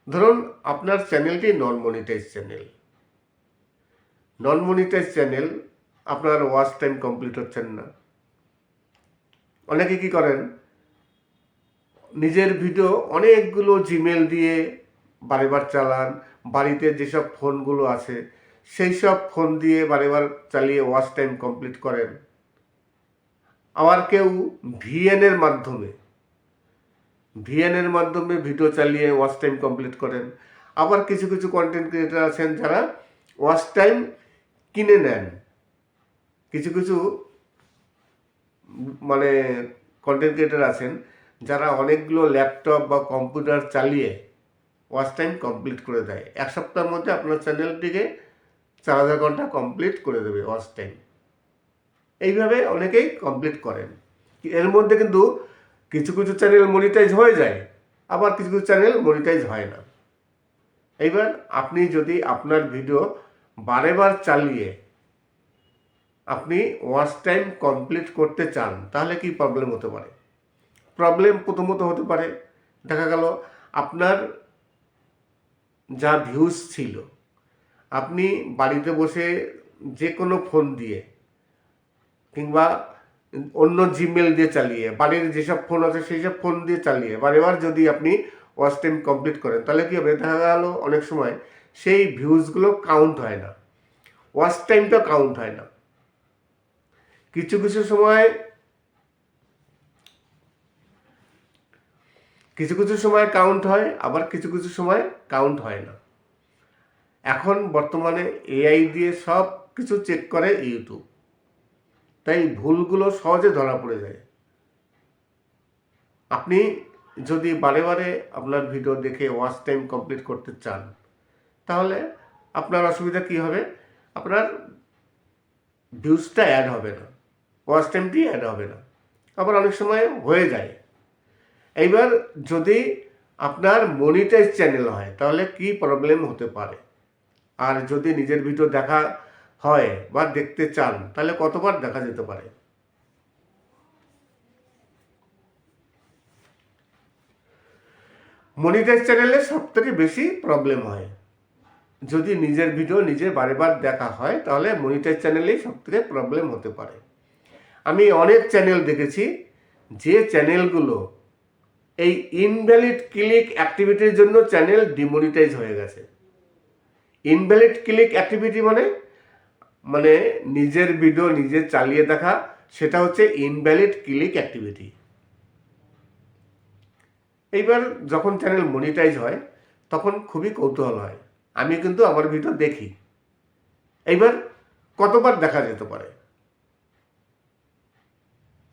ধরুন আপনার চ্যানেলটি নন মনিটাইজ চ্যানেল। নন মনিটাইজ চ্যানেল, আপনার ওয়াচ টাইম কমপ্লিট হচ্ছেন না। অনেকে কি করেন, নিজের ভিডিও অনেকগুলো জিমেল দিয়ে বারেবার চালান, বাড়িতে যেসব ফোনগুলো আছে সেই সব ফোন দিয়ে বারেবার চালিয়ে ওয়াচ টাইম কমপ্লিট করেন। আবার কেউ ভিএনের মাধ্যমে ভিডিও চালিয়ে ওয়াচ টাইম কমপ্লিট করেন। আবার কিছু কিছু কন্টেন্ট ক্রিয়েটার আছেন যারা ওয়াচ টাইম কিনে নেন। কিছু কিছু মানে কন্টেন্ট ক্রিয়েটার আছেন যারা অনেকগুলো ল্যাপটপ বা কম্পিউটার চালিয়ে ওয়াচ টাইম কমপ্লিট করে দেয়। এক সপ্তাহের মধ্যে আপনার চ্যানেলটিকে 4000 ঘন্টা কমপ্লিট করে দেবে ওয়াচ টাইম। এইভাবে অনেকেই কমপ্লিট করেন। এর মধ্যে কিন্তু কিছু কিছু চ্যানেল মনিটাইজ হয়ে যায়, আবার কিছু কিছু চ্যানেল মনিটাইজ হয় না। এইবার আপনি যদি আপনার ভিডিও বারেবার চালিয়ে আপনি ওয়াচ টাইম কমপ্লিট করতে চান, তাহলে কি প্রবলেম হতে পারে? প্রবলেম প্রথমত হতে পারে, দেখা গেল আপনার যা ভিউজ ছিল, আপনি বাড়িতে বসে যে কোনো ফোন দিয়ে কিংবা অন্য জিমেল দিয়ে চালিয়ে, বাড়ির যেসব ফোন আছে সেই সব ফোন দিয়ে চালিয়ে বারেবার যদি আপনি ওয়াচ টাইম কমপ্লিট করেন, তাহলে কী হবে? দেখা গেল অনেক সময় সেই ভিউজগুলো কাউন্ট হয় না, ওয়াচ টাইমটা কাউন্ট হয় না। কিছু কিছু সময় কাউন্ট হয়, আবার কিছু কিছু সময় কাউন্ট হয় না। এখন বর্তমানে এআই দিয়ে সব কিছু চেক করে ইউটিউব, তাই ভুলগুলো সহজে ধরা পড়ে যায়। আপনি যদি বারে বারে আপনার ভিডিও দেখে ওয়াচ টাইম কমপ্লিট করতে চান, তাহলে আপনার অসুবিধা কী হবে? আপনার ভিউজটা অ্যাড হবে না, ওয়াচ টাইমটি অ্যাড হবে না। আবার অনেক সময় হয়ে যায়। এইবার যদি আপনার মনিটাইজ চ্যানেল হয়, তাহলে কি প্রবলেম হতে পারে? আর যদি নিজের ভিডিও দেখা হয় বা দেখতে চান, তাহলে কতবার দেখা যেতে পারে? মনিটাইজ চ্যানেলে সবথেকে বেশি প্রবলেম হয়। যদি নিজের ভিডিও নিজে বারেবার দেখা হয়, তাহলে মনিটাইজ চ্যানেলেই সবথেকে প্রবলেম হতে পারে। আমি অনেক চ্যানেল দেখেছি যে চ্যানেলগুলো এই ইনভ্যালিড ক্লিক অ্যাক্টিভিটির জন্য চ্যানেল ডিমনিটাইজ হয়ে গেছে। ইনভ্যালিড ক্লিক অ্যাক্টিভিটি মানে নিজের ভিডিও নিজে চালিয়ে দেখা, সেটা হচ্ছে ইনভ্যালিড ক্লিক অ্যাক্টিভিটি। এইবার যখন চ্যানেল মনিটাইজ হয়, তখন খুবই কৌতূহল হয়। আমি কিন্তু আমার ভিডিও দেখি। এইবার কতবার দেখা যেতে পারে?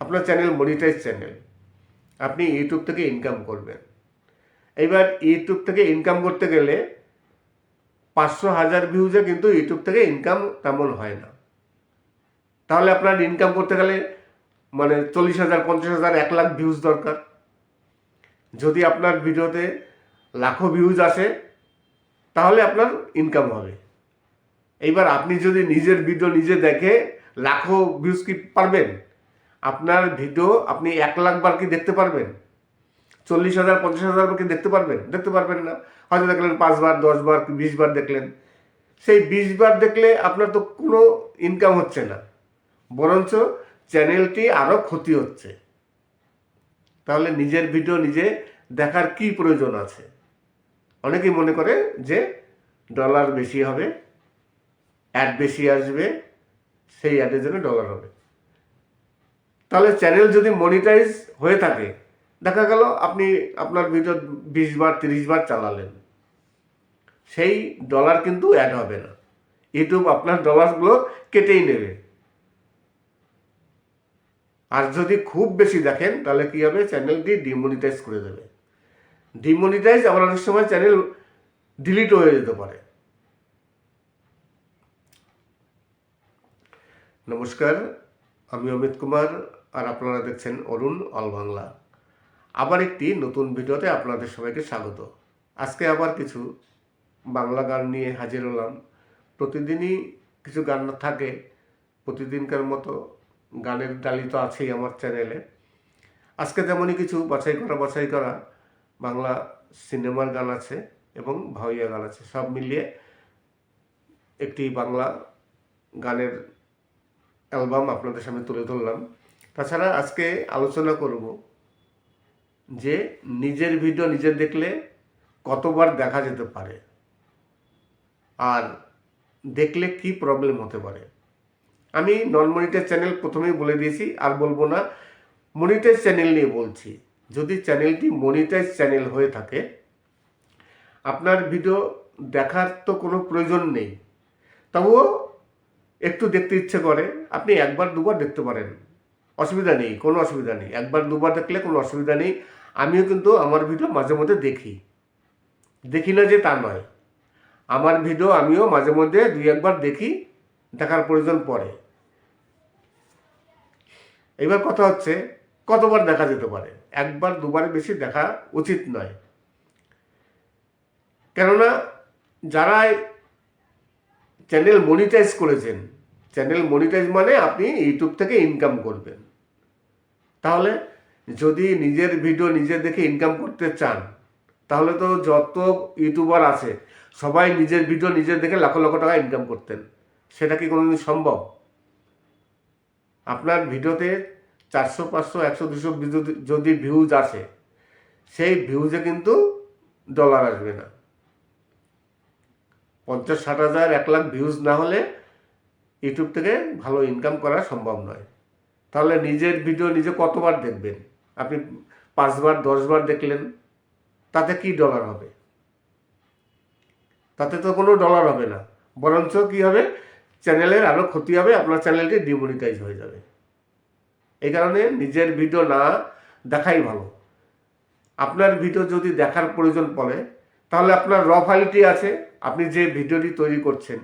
আপনার চ্যানেল মনিটাইজ চ্যানেল, আপনি ইউটিউব থেকে ইনকাম করবেন। এইবার ইউটিউব থেকে ইনকাম করতে গেলে 500,000 ভিউজে কিন্তু ইউটিউব থেকে ইনকাম তেমন হয় না। তাহলে আপনার ইনকাম করতে গেলে 40,000, 50,000, 1 লাখ ভিউজ দরকার। যদি আপনার ভিডিওতে লাখো ভিউজ আসে, তাহলে আপনার ইনকাম হবে। এইবার আপনি যদি নিজের ভিডিও নিজে দেখে লাখো ভিউজ কি পারবেন? আপনার ভিডিও আপনি 1 লাখ বার কি দেখতে পারবেন? 40,000, 50,000 বার কি দেখতে পারবেন? দেখতে পারবেন না। হয়তো দেখলেন 5 বার, 10 বার, 20 বার দেখলেন। সেই 20 বার দেখলে আপনার তো কোনো ইনকাম হচ্ছে না, বরঞ্চ চ্যানেলটি আরও ক্ষতি হচ্ছে। তাহলে নিজের ভিডিও নিজে দেখার কি প্রয়োজন আছে? অনেকেই মনে করে যে ডলার বেশি হবে, অ্যাড বেশি আসবে, সেই অ্যাডের জন্য ডলার হবে। তাহলে চ্যানেল যদি মনিটাইজ হয়ে থাকে, দেখা গেল আপনি আপনার ভিডিও 20 বার, 30 বার চালালেন, সেই ডলার কিন্তু অ্যাড হবে না। ইউটিউব আপনার ডলারগুলো কেটেই নেবে। আর যদি খুব বেশি দেখেন তাহলে কি হবে, চ্যানেলটি ডিমনিটাইজ করে দেবে। ডিমনিটাইজ আবার অনেক সময় চ্যানেল ডিলিট হয়ে যেতে পারে। নমস্কার, আমি অমিত কুমার আর আপনারা দেখছেন অরুণ অল বাংলা। আবার একটি নতুন ভিডিওতে আপনাদের সবাইকে স্বাগত। আজকে আবার কিছু বাংলা গান নিয়ে হাজির হলাম। প্রতিদিনই কিছু গান থাকে, প্রতিদিনকার মতো গানের ডালি তো আছেই আমার চ্যানেলে। আজকে তেমনই কিছু বাছাই করা বাংলা সিনেমার গান আছে এবং ভাওয়াইয়া গান আছে, সব মিলিয়ে একটি বাংলা গানের অ্যালবাম আপনাদের সামনে তুলে ধরলাম। তাছাড়া আজকে আলোচনা করব যে নিজের ভিডিও নিজে দেখলে কতবার দেখা যেতে পারে আর দেখলে কি প্রবলেম হতে পারে। আমি নন মনিটাইজ চ্যানেল প্রথমেই বলে দিয়েছি, আর বলবো না। মনিটাইজ চ্যানেল নিয়ে বলছি। যদি চ্যানেলটি মনিটাইজ চ্যানেল হয়ে থাকে, আপনার ভিডিও দেখার তো কোনো প্রয়োজন নেই, তবুও একটু দেখতে ইচ্ছে করে, আপনি একবার দুবার দেখতে পারেন, অসুবিধা নেই, কোনো অসুবিধা নেই। একবার দুবার দেখলে কোনো অসুবিধা নেই। আমিও কিন্তু আমার ভিডিও মাঝে মধ্যে দেখি না যে তা নয়। আমার ভিডিও আমিও মাঝে মধ্যে দুই একবার দেখি, দেখার প্রয়োজন পড়ে। এবার কথা হচ্ছে কতবার দেখা যেতে পারে। একবার দুবারের বেশি দেখা উচিত নয়, কেননা যারা চ্যানেল মনিটাইজ করেছেন, চ্যানেল মনিটাইজ মানে আপনি ইউটিউব থেকে ইনকাম করবেন। তাহলে যদি নিজের ভিডিও নিজে দেখে ইনকাম করতে চান, তাহলে তো যত ইউটিউবার আছে সবাই নিজের ভিডিও নিজে দেখে লাখ লাখ টাকা ইনকাম করতেন। সেটা কি কোনোদিন সম্ভব? আপনার ভিডিওতে 400, 500, 100, 200 যদি ভিউজ আসে, সেই ভিউজে কিন্তু ডলার আসবে না। 50, 60 হাজার, 1 লাখ ভিউজ না হলে ইউটিউব থেকে ভালো ইনকাম করা সম্ভব নয়। তাহলে নিজের ভিডিও নিজে কতবার দেখবেন? আপনি 5 বার 10 বার দেখলেন, তাতে কি ডলার হবে? তাতে তো কোনো ডলার হবে না, বরঞ্চ কি হবে, চ্যানেলের আরও ক্ষতি হবে, আপনার চ্যানেলটি ডিমনিটাইজ হয়ে যাবে। এই কারণে নিজের ভিডিও না দেখাই ভালো। আপনার ভিডিও যদি দেখার প্রয়োজন পড়ে, তাহলে আপনার র ফাইলটি আছে, আপনি যে ভিডিওটি তৈরি করছেন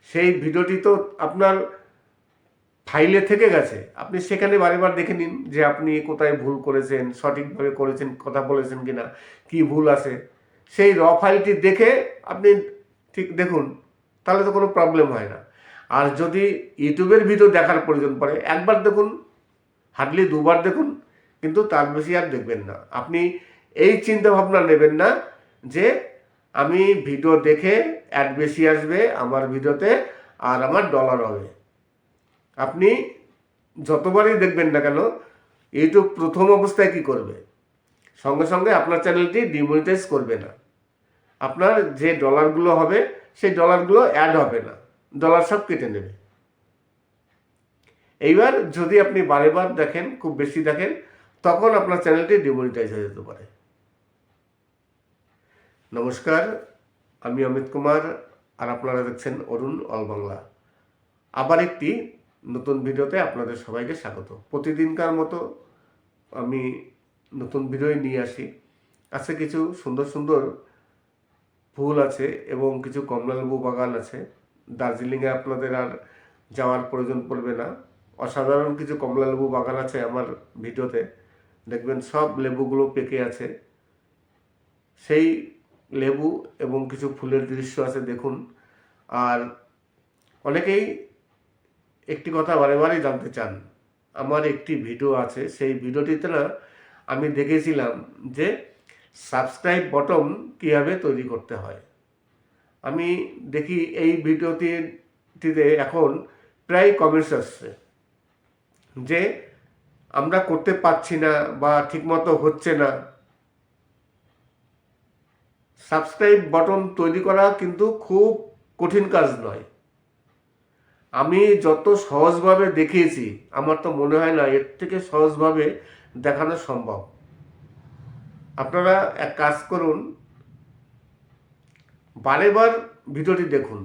সেই ভিডিওটি তো আপনার ফাইলে থেকে গেছে। আপনি সেখানে বারবার দেখে নিন যে আপনি কোথায় ভুল করেছেন, সঠিকভাবে করেছেন, কথা বলেছেন কিনা, কি ভুল আছে। সেই র ফাইলটি দেখে আপনি ঠিক দেখুন, তাহলে তো কোনো প্রবলেম হয় না। আর যদি ইউটিউবের ভিডিও দেখার প্রয়োজন পড়ে, একবার দেখুন, হার্ডলি দুবার দেখুন, কিন্তু তার বেশি আর দেখবেন না। আপনি এই চিন্তা ভাবনা নেবেন না যে আমি ভিডিও দেখে অ্যাড বেশি আসবে আমার ভিডিওতে আর আমার ডলার হবে। আপনি যতবারই দেখবেন না কেন, ইউটিউব প্রথম অবস্থায় কি করবে, সঙ্গে সঙ্গে আপনার চ্যানেলটি ডিমনিটাইজ করবে না। আপনার যে ডলারগুলো হবে সেই ডলারগুলো অ্যাড হবে না, ডলার সব কেটে নেবে। এইবার যদি আপনি বারেবার দেখেন, খুব বেশি দেখেন, তখন আপনার চ্যানেলটি ডিমনিটাইজ হয়ে যেতে পারে। নমস্কার, আমি অমিত কুমার আর আপনারা দেখছেন অরুণ অল বাংলা। আবার একটি নতুন ভিডিওতে আপনাদের সবাইকে স্বাগত। প্রতিদিনকার মতো আমি নতুন ভিডিও নিয়ে আসি। আজকে কিছু সুন্দর সুন্দর ফুল আছে এবং কিছু কমলালেবু বাগান আছে। দার্জিলিংয়ে আপনাদের আর যাওয়ার প্রয়োজন পড়বে না। অসাধারণ কিছু কমলালেবু বাগান আছে আমার ভিডিওতে, দেখবেন সব লেবুগুলো পেকে আছে। সেই লেবু এবং কিছু ফুলের দৃশ্য আছে, দেখুন। আর অনেকেই একটি কথা বারেবারই জানতে চান, আমার একটি ভিডিও আছে, সেই ভিডিওটিতে না আমি দেখেছিলাম যে সাবস্ক্রাইব বটন কীভাবে তৈরি করতে হয়। আমি দেখি এই ভিডিওটিতে এখন প্রায় কমেন্টস আসছে যে আমরা করতে পারছি না বা ঠিকমতো হচ্ছে না। সাবস্ক্রাইব বটন তৈরি করা কিন্তু খুব কঠিন কাজ নয়। আমি যত সহজভাবে দেখিয়েছি, আমার তো মনে হয় না এর থেকে সহজভাবে দেখানো সম্ভব। আপনারা এক কাজ করুন, বারেবার ভিডিওটি দেখুন,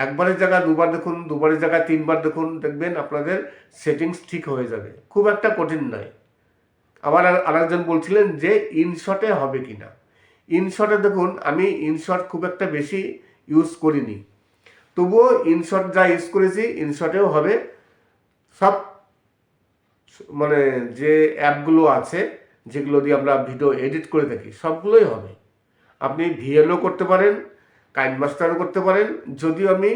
একবারের জায়গায় দুবার দেখুন, দুবারের জায়গায় তিনবার দেখুন, দেখবেন আপনাদের সেটিংস ঠিক হয়ে যাবে। খুব একটা কঠিন নয়। আবার আরেকজন বলছিলেন যে ইনশটে হবে কি না। ইনশটে দেখুন, আমি ইনশট খুব একটা বেশি ইউজ করিনি, তবুও ইনশট যা ইউজ করেছি ইনশটেও হবে। সব মানে যে অ্যাপগুলো আছে যেগুলো দিয়ে আমরা ভিডিও এডিট করে থাকি সবগুলোই হবে। আপনি ভিএলও করতে পারেন, কাইনমাস্টারও করতে পারেন। যদিও আমি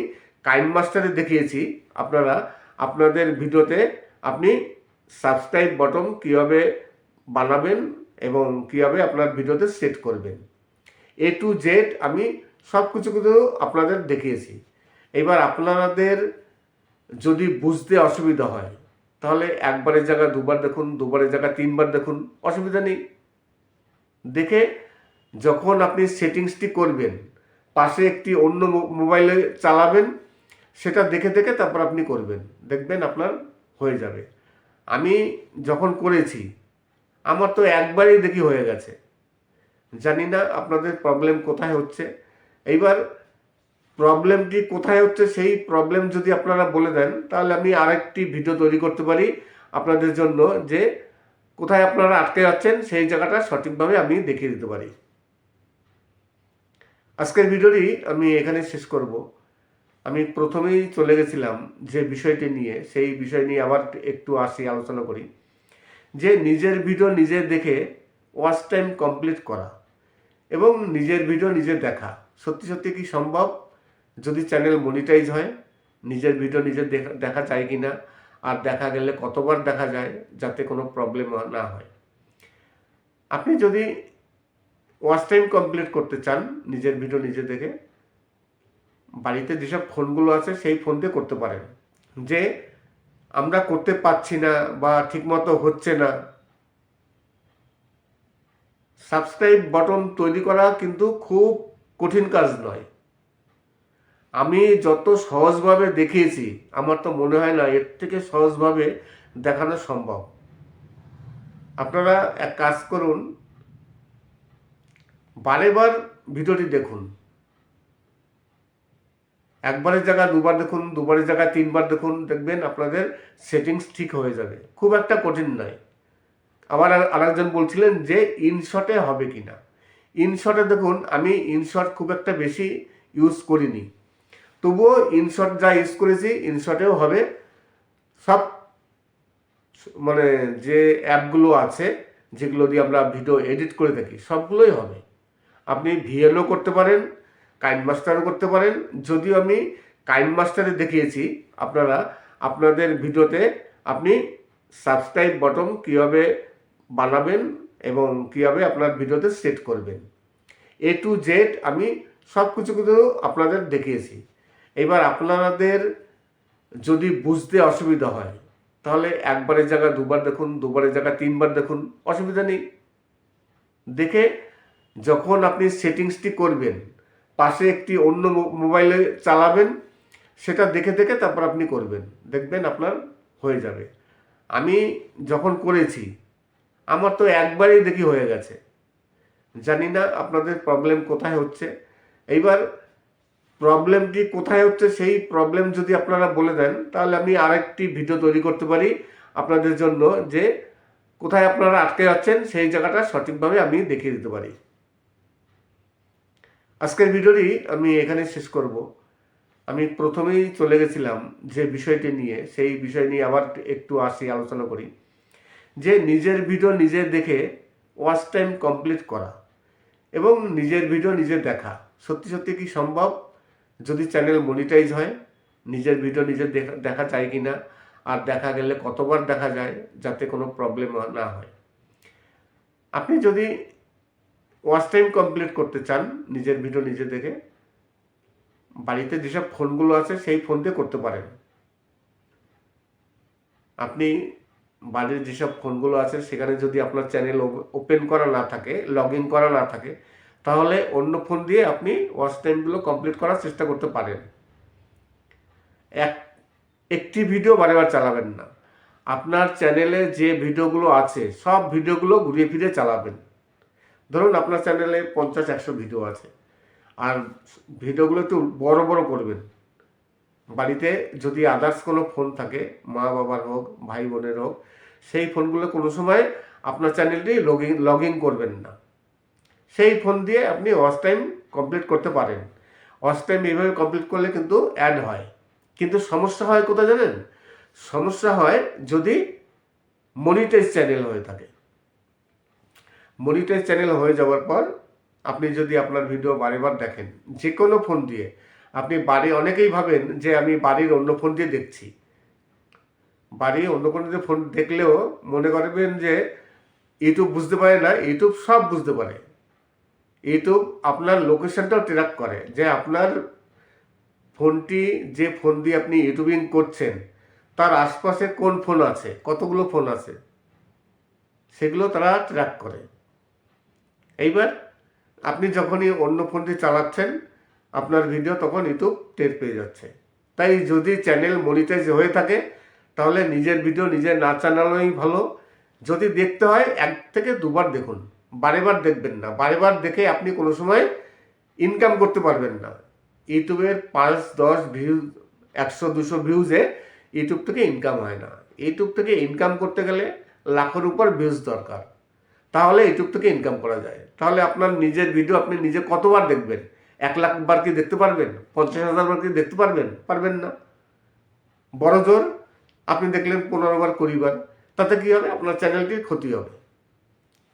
কাইনমাস্টারে দেখিয়েছি, আপনারা আপনাদের ভিডিওতে আপনি সাবস্ক্রাইব বটন কীভাবে বানাবেন এবং কীভাবে আপনার ভিডিওতে সেট করবেন, A to Z আমি সব কিছু কিন্তু আপনাদের দেখিয়েছি। এবার আপনাদের যদি বুঝতে অসুবিধা হয় তাহলে একবারের জায়গায় দুবার দেখুন, দুবারের জায়গায় তিনবার দেখুন, অসুবিধা নেই। দেখে যখন আপনি সেটিংসটি করবেন, পাশে একটি অন্য মোবাইলে চালাবেন, সেটা দেখে দেখে তারপর আপনি করবেন, দেখবেন আপনার হয়ে যাবে। আমি যখন করেছি আমার তো একবারেই দেখি হয়ে গেছে। জানি না আপনাদের প্রবলেম কোথায় হচ্ছে। এইবার প্রবলেমটি কোথায় হচ্ছে সেই প্রবলেম যদি আপনারা বলে দেন তাহলে আমি আরেকটি ভিডিও তৈরি করতে পারি আপনাদের জন্য, যে কোথায় আপনারা আটকে যাচ্ছেন সেই জায়গাটা সঠিকভাবে আমি দেখিয়ে দিতে পারি। আজকের ভিডিওটি আমি এখানে শেষ করব। আমি প্রথমেই চলে গেছিলাম যে বিষয়টি নিয়ে, সেই বিষয় নিয়ে আবার একটু আসি, আলোচনা করি। যে নিজের ভিডিও নিজে দেখে ওয়াচ টাইম কমপ্লিট করা এবং নিজের ভিডিও নিজে দেখা সত্যি সত্যি কি সম্ভব? যদি চ্যানেল মনিটাইজ হয়, নিজের ভিডিও নিজে দেখা যায় কি না, আর দেখা গেলে কতবার দেখা যায়, যাতে কোনো প্রবলেম না হয়। আপনি যদি ওয়াচ টাইম কমপ্লিট করতে চান নিজের ভিডিও নিজে দেখে, বাড়িতে যেসব ফোনগুলো আছে সেই ফোন দিয়ে করতে পারেন। যে আমরা করতে পারছি না বা ঠিকমতো হচ্ছে না, সাবস্ক্রাইব বাটন তৈরি করা কিন্তু খুব কঠিন কাজ নয়। আমি যত সহজভাবে দেখিয়েছি আমার তো মনে হয় না এর থেকে সহজভাবে দেখানো সম্ভব। আপনারা এক কাজ করুন, বারেবার ভিডিওটি দেখুন। একবারের জায়গায় দুবার দেখুন, দুবারের জায়গায় তিনবার দেখুন, দেখবেন আপনাদের সেটিংস ঠিক হয়ে যাবে। খুব একটা কঠিন নয়। আবার আরেকজন বলছিলেন যে ইনশটে হবে কি না। ইনশটে দেখুন, আমি ইনশট খুব একটা বেশি ইউজ করিনি, তবুও ইনশট যা ইউজ করেছি ইনশটেও হবে। সব মানে যে অ্যাপগুলো আছে যেগুলো দিয়ে আমরা ভিডিও এডিট করে থাকি সবগুলোই হবে। আপনি ভিএলও করতে পারেন, কাইনমাস্টারও করতে পারেন। যদিও আমি কাইনমাস্টারে দেখিয়েছি, আপনারা আপনাদের ভিডিওতে আপনি সাবস্ক্রাইব বটন কীভাবে বানাবেন এবং কীভাবে আপনার ভিডিওতে সেট করবেন, A to Z আমি সব কিছু কিন্তু আপনাদের দেখিয়েছি। এবার আপনাদের যদি বুঝতে অসুবিধা হয় তাহলে একবারের জায়গায় দুবার দেখুন, দুবারের জায়গায় তিনবার দেখুন, অসুবিধা নেই। দেখে যখন আপনি সেটিংসটি করবেন, পাশে একটি অন্য মোবাইলে চালাবেন, সেটা দেখে দেখে তারপর আপনি করবেন, দেখবেন আপনার হয়ে যাবে। আমি যখন করেছি আমার তো একবারেই দেখি হয়ে গেছে। জানি না আপনাদের প্রবলেম কোথায় হচ্ছে। এইবার প্রবলেমটি কোথায় হচ্ছে সেই প্রবলেম যদি আপনারা বলে দেন তাহলে আমি আরেকটি ভিডিও তৈরি করতে পারি আপনাদের জন্য, যে কোথায় আপনারা আটকে যাচ্ছেন সেই জায়গাটা সঠিকভাবে আমি দেখিয়ে দিতে পারি। আজকের ভিডিওটি আমি এখানে শেষ করব। আমি প্রথমেই চলে গেছিলাম যে বিষয়টি নিয়ে, সেই বিষয় নিয়ে আবার একটু আসি, আলোচনা করি। যে নিজের ভিডিও নিজে দেখে ওয়াচ টাইম কমপ্লিট করা এবং নিজের ভিডিও নিজে দেখা সত্যি সত্যি কি সম্ভব? যদি চ্যানেল মনিটাইজ হয়, নিজের ভিডিও নিজে দেখা যায় কি না, আর দেখা গেলে কতবার দেখা যায়, যাতে কোনো প্রবলেম না হয়। আপনি যদি ওয়াচ টাইম কমপ্লিট করতে চান নিজের ভিডিও নিজে দেখে, বাড়িতে যেসব ফোনগুলো আছে সেই ফোন দিয়ে করতে পারেন। আপনি বাড়ির যেসব ফোনগুলো আছে সেখানে যদি আপনার চ্যানেল ওপেন করা না থাকে, লগ ইন করা না থাকে, তাহলে অন্য ফোন দিয়ে আপনি ওয়াচ টাইমগুলো কমপ্লিট করার চেষ্টা করতে পারেন। একটি ভিডিও বারেবার চালাবেন না। আপনার চ্যানেলে যে ভিডিওগুলো আছে সব ভিডিওগুলো ঘুরিয়ে ফিরে চালাবেন। ধরুন আপনার চ্যানেলে 50-100 ভিডিও আছে, আর ভিডিওগুলো একটু বড় বড় করবেন, বাড়িতে যদি আদার্স কোনো ফোন থাকে, মা বাবার হোক, ভাই বোনের হোক, সেই ফোনগুলো কোনো সময় আপনার চ্যানেলটি লগ ইন করবেন না। সেই ফোন দিয়ে আপনি ওয়াচ টাইম কমপ্লিট করতে পারেন। ওয়াচ টাইম এইভাবে কমপ্লিট করলে কিন্তু অ্যাড হয়, কিন্তু সমস্যা হয় কোথায় জানেন? সমস্যা হয় যদি মনিটাইজ চ্যানেল হয়ে থাকে। মনিটাইজ চ্যানেল হয়ে যাওয়ার পর আপনি যদি আপনার ভিডিও বারেবার দেখেন, যে কোনো ফোন দিয়ে আপনি অনেকেই ভাবেন যে আমি বাড়ির অন্য ফোন দিয়ে দেখছি। বাড়ির অন্য কোনো দিয়ে ফোন দেখলেও মনে করবেন যে ইউটিউব বুঝতে পারে না। ইউটিউব সব বুঝতে পারে। ইউটিউব আপনার লোকেশনটাও ট্র্যাক করে, যে আপনার ফোনটি, যে ফোন দিয়ে আপনি ইউটিউবিং করছেন, তার আশপাশে কোন ফোন আছে, কতগুলো ফোন আছে, সেগুলো তারা ট্র্যাক করে। এইবার আপনি যখনই অন্য ফোনটি চালাচ্ছেন, আপনার ভিডিও তখন ইউটিউব টের পেয়ে যাচ্ছে। তাই যদি চ্যানেল মনিটাইজ হয়ে থাকে তাহলে নিজের ভিডিও নিজে না চালানোই ভালো। যদি দেখতে হয় 1 থেকে 2 বার দেখুন, বারেবার দেখবেন না। বারেবার দেখে আপনি কোনো সময় ইনকাম করতে পারবেন না। ইউটিউবের 5-10 ভিউজ, 100-200 ভিউজে ইউটিউব থেকে ইনকাম হয় না। ইউটিউব থেকে ইনকাম করতে গেলে লাখের উপর ভিউজ দরকার, তাহলে ইউটিউব থেকে ইনকাম করা যায়। তাহলে আপনার নিজের ভিডিও আপনি নিজে কতবার দেখবেন? 1 লাখ বার কি দেখতে পারবেন? 50,000 বার কি দেখতে পারবেন? পারবেন না। বড় জোর আপনি দেখলেন 15 বার 20 বার, তাতে কি হবে? আপনার চ্যানেলটির ক্ষতি হবে।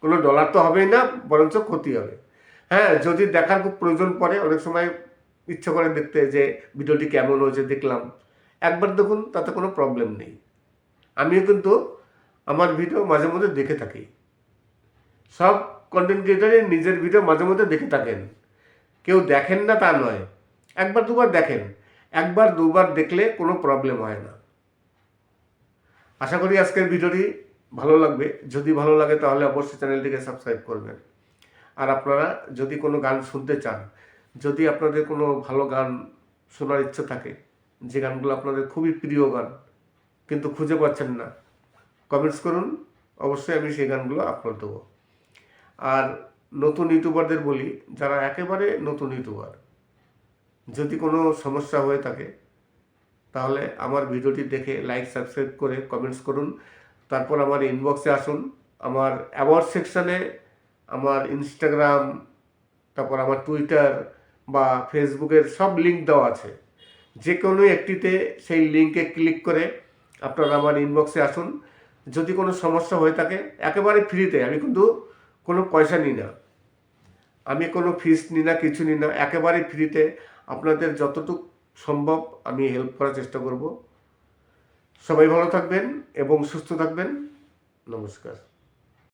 কোনো ডলার তো হবেই না, বরঞ্চ ক্ষতি হবে। হ্যাঁ, যদি দেখার খুব প্রয়োজন পড়ে, অনেক সময় ইচ্ছা করে দেখতে যে ভিডিওটি কেমন হয়েছে দেখলাম, একবার দেখুন, তাতে কোনো প্রবলেম নেই। আমিও কিন্তু আমার ভিডিও মাঝে মধ্যে দেখে থাকি। সব কন্টেন্ট ক্রিয়েটারই নিজের ভিডিও মাঝে মধ্যে দেখে থাকেন, কেউ দেখেন না তা নয়। 1-2 বার দেখেন, 1-2 বার দেখলে কোনো প্রবলেম হয় না। আশা করি আজকের ভিডিওটি ভালো লাগবে। যদি ভালো লাগে তাহলে অবশ্যই চ্যানেলটিকে সাবস্ক্রাইব করবেন। আর আপনারা যদি কোনো গান শুনতে চান, যদি আপনাদের কোনো ভালো গান শোনার ইচ্ছে থাকে, যে গানগুলো আপনাদের খুবই প্রিয় গান কিন্তু খুঁজে পাচ্ছেন না, কমেন্টস করুন, অবশ্যই আমি সেই গানগুলো আপলোড দেবো। আর নতুন ইউটিউবারদের বলি, যারা একেবারে নতুন ইউটিউবার, যদি কোনো সমস্যা হয়ে থাকে তাহলে আমার ভিডিওটি দেখে লাইক, সাবস্ক্রাইব করে কমেন্টস করুন। তারপর আমার ইনবক্সে আসুন। আমার অ্যাওয়ার্ড সেকশানে আমার ইনস্টাগ্রাম, তারপর আমার টুইটার বা ফেসবুকের সব লিঙ্ক দেওয়া আছে। যে কোনো একটিতে সেই লিঙ্কে ক্লিক করে আপনারা আমার ইনবক্সে আসুন। যদি কোনো সমস্যা হয়ে থাকে, একেবারে ফ্রিতে, আমি কিন্তু কোনো পয়সা নিই না, আমি কোনো ফিস নিই না, কিছু নিই না, একেবারে ফ্রিতে আপনাদের যতটুকু সম্ভব আমি হেল্প করার চেষ্টা করব। সবাই ভালো থাকবেন এবং সুস্থ থাকবেন। নমস্কার।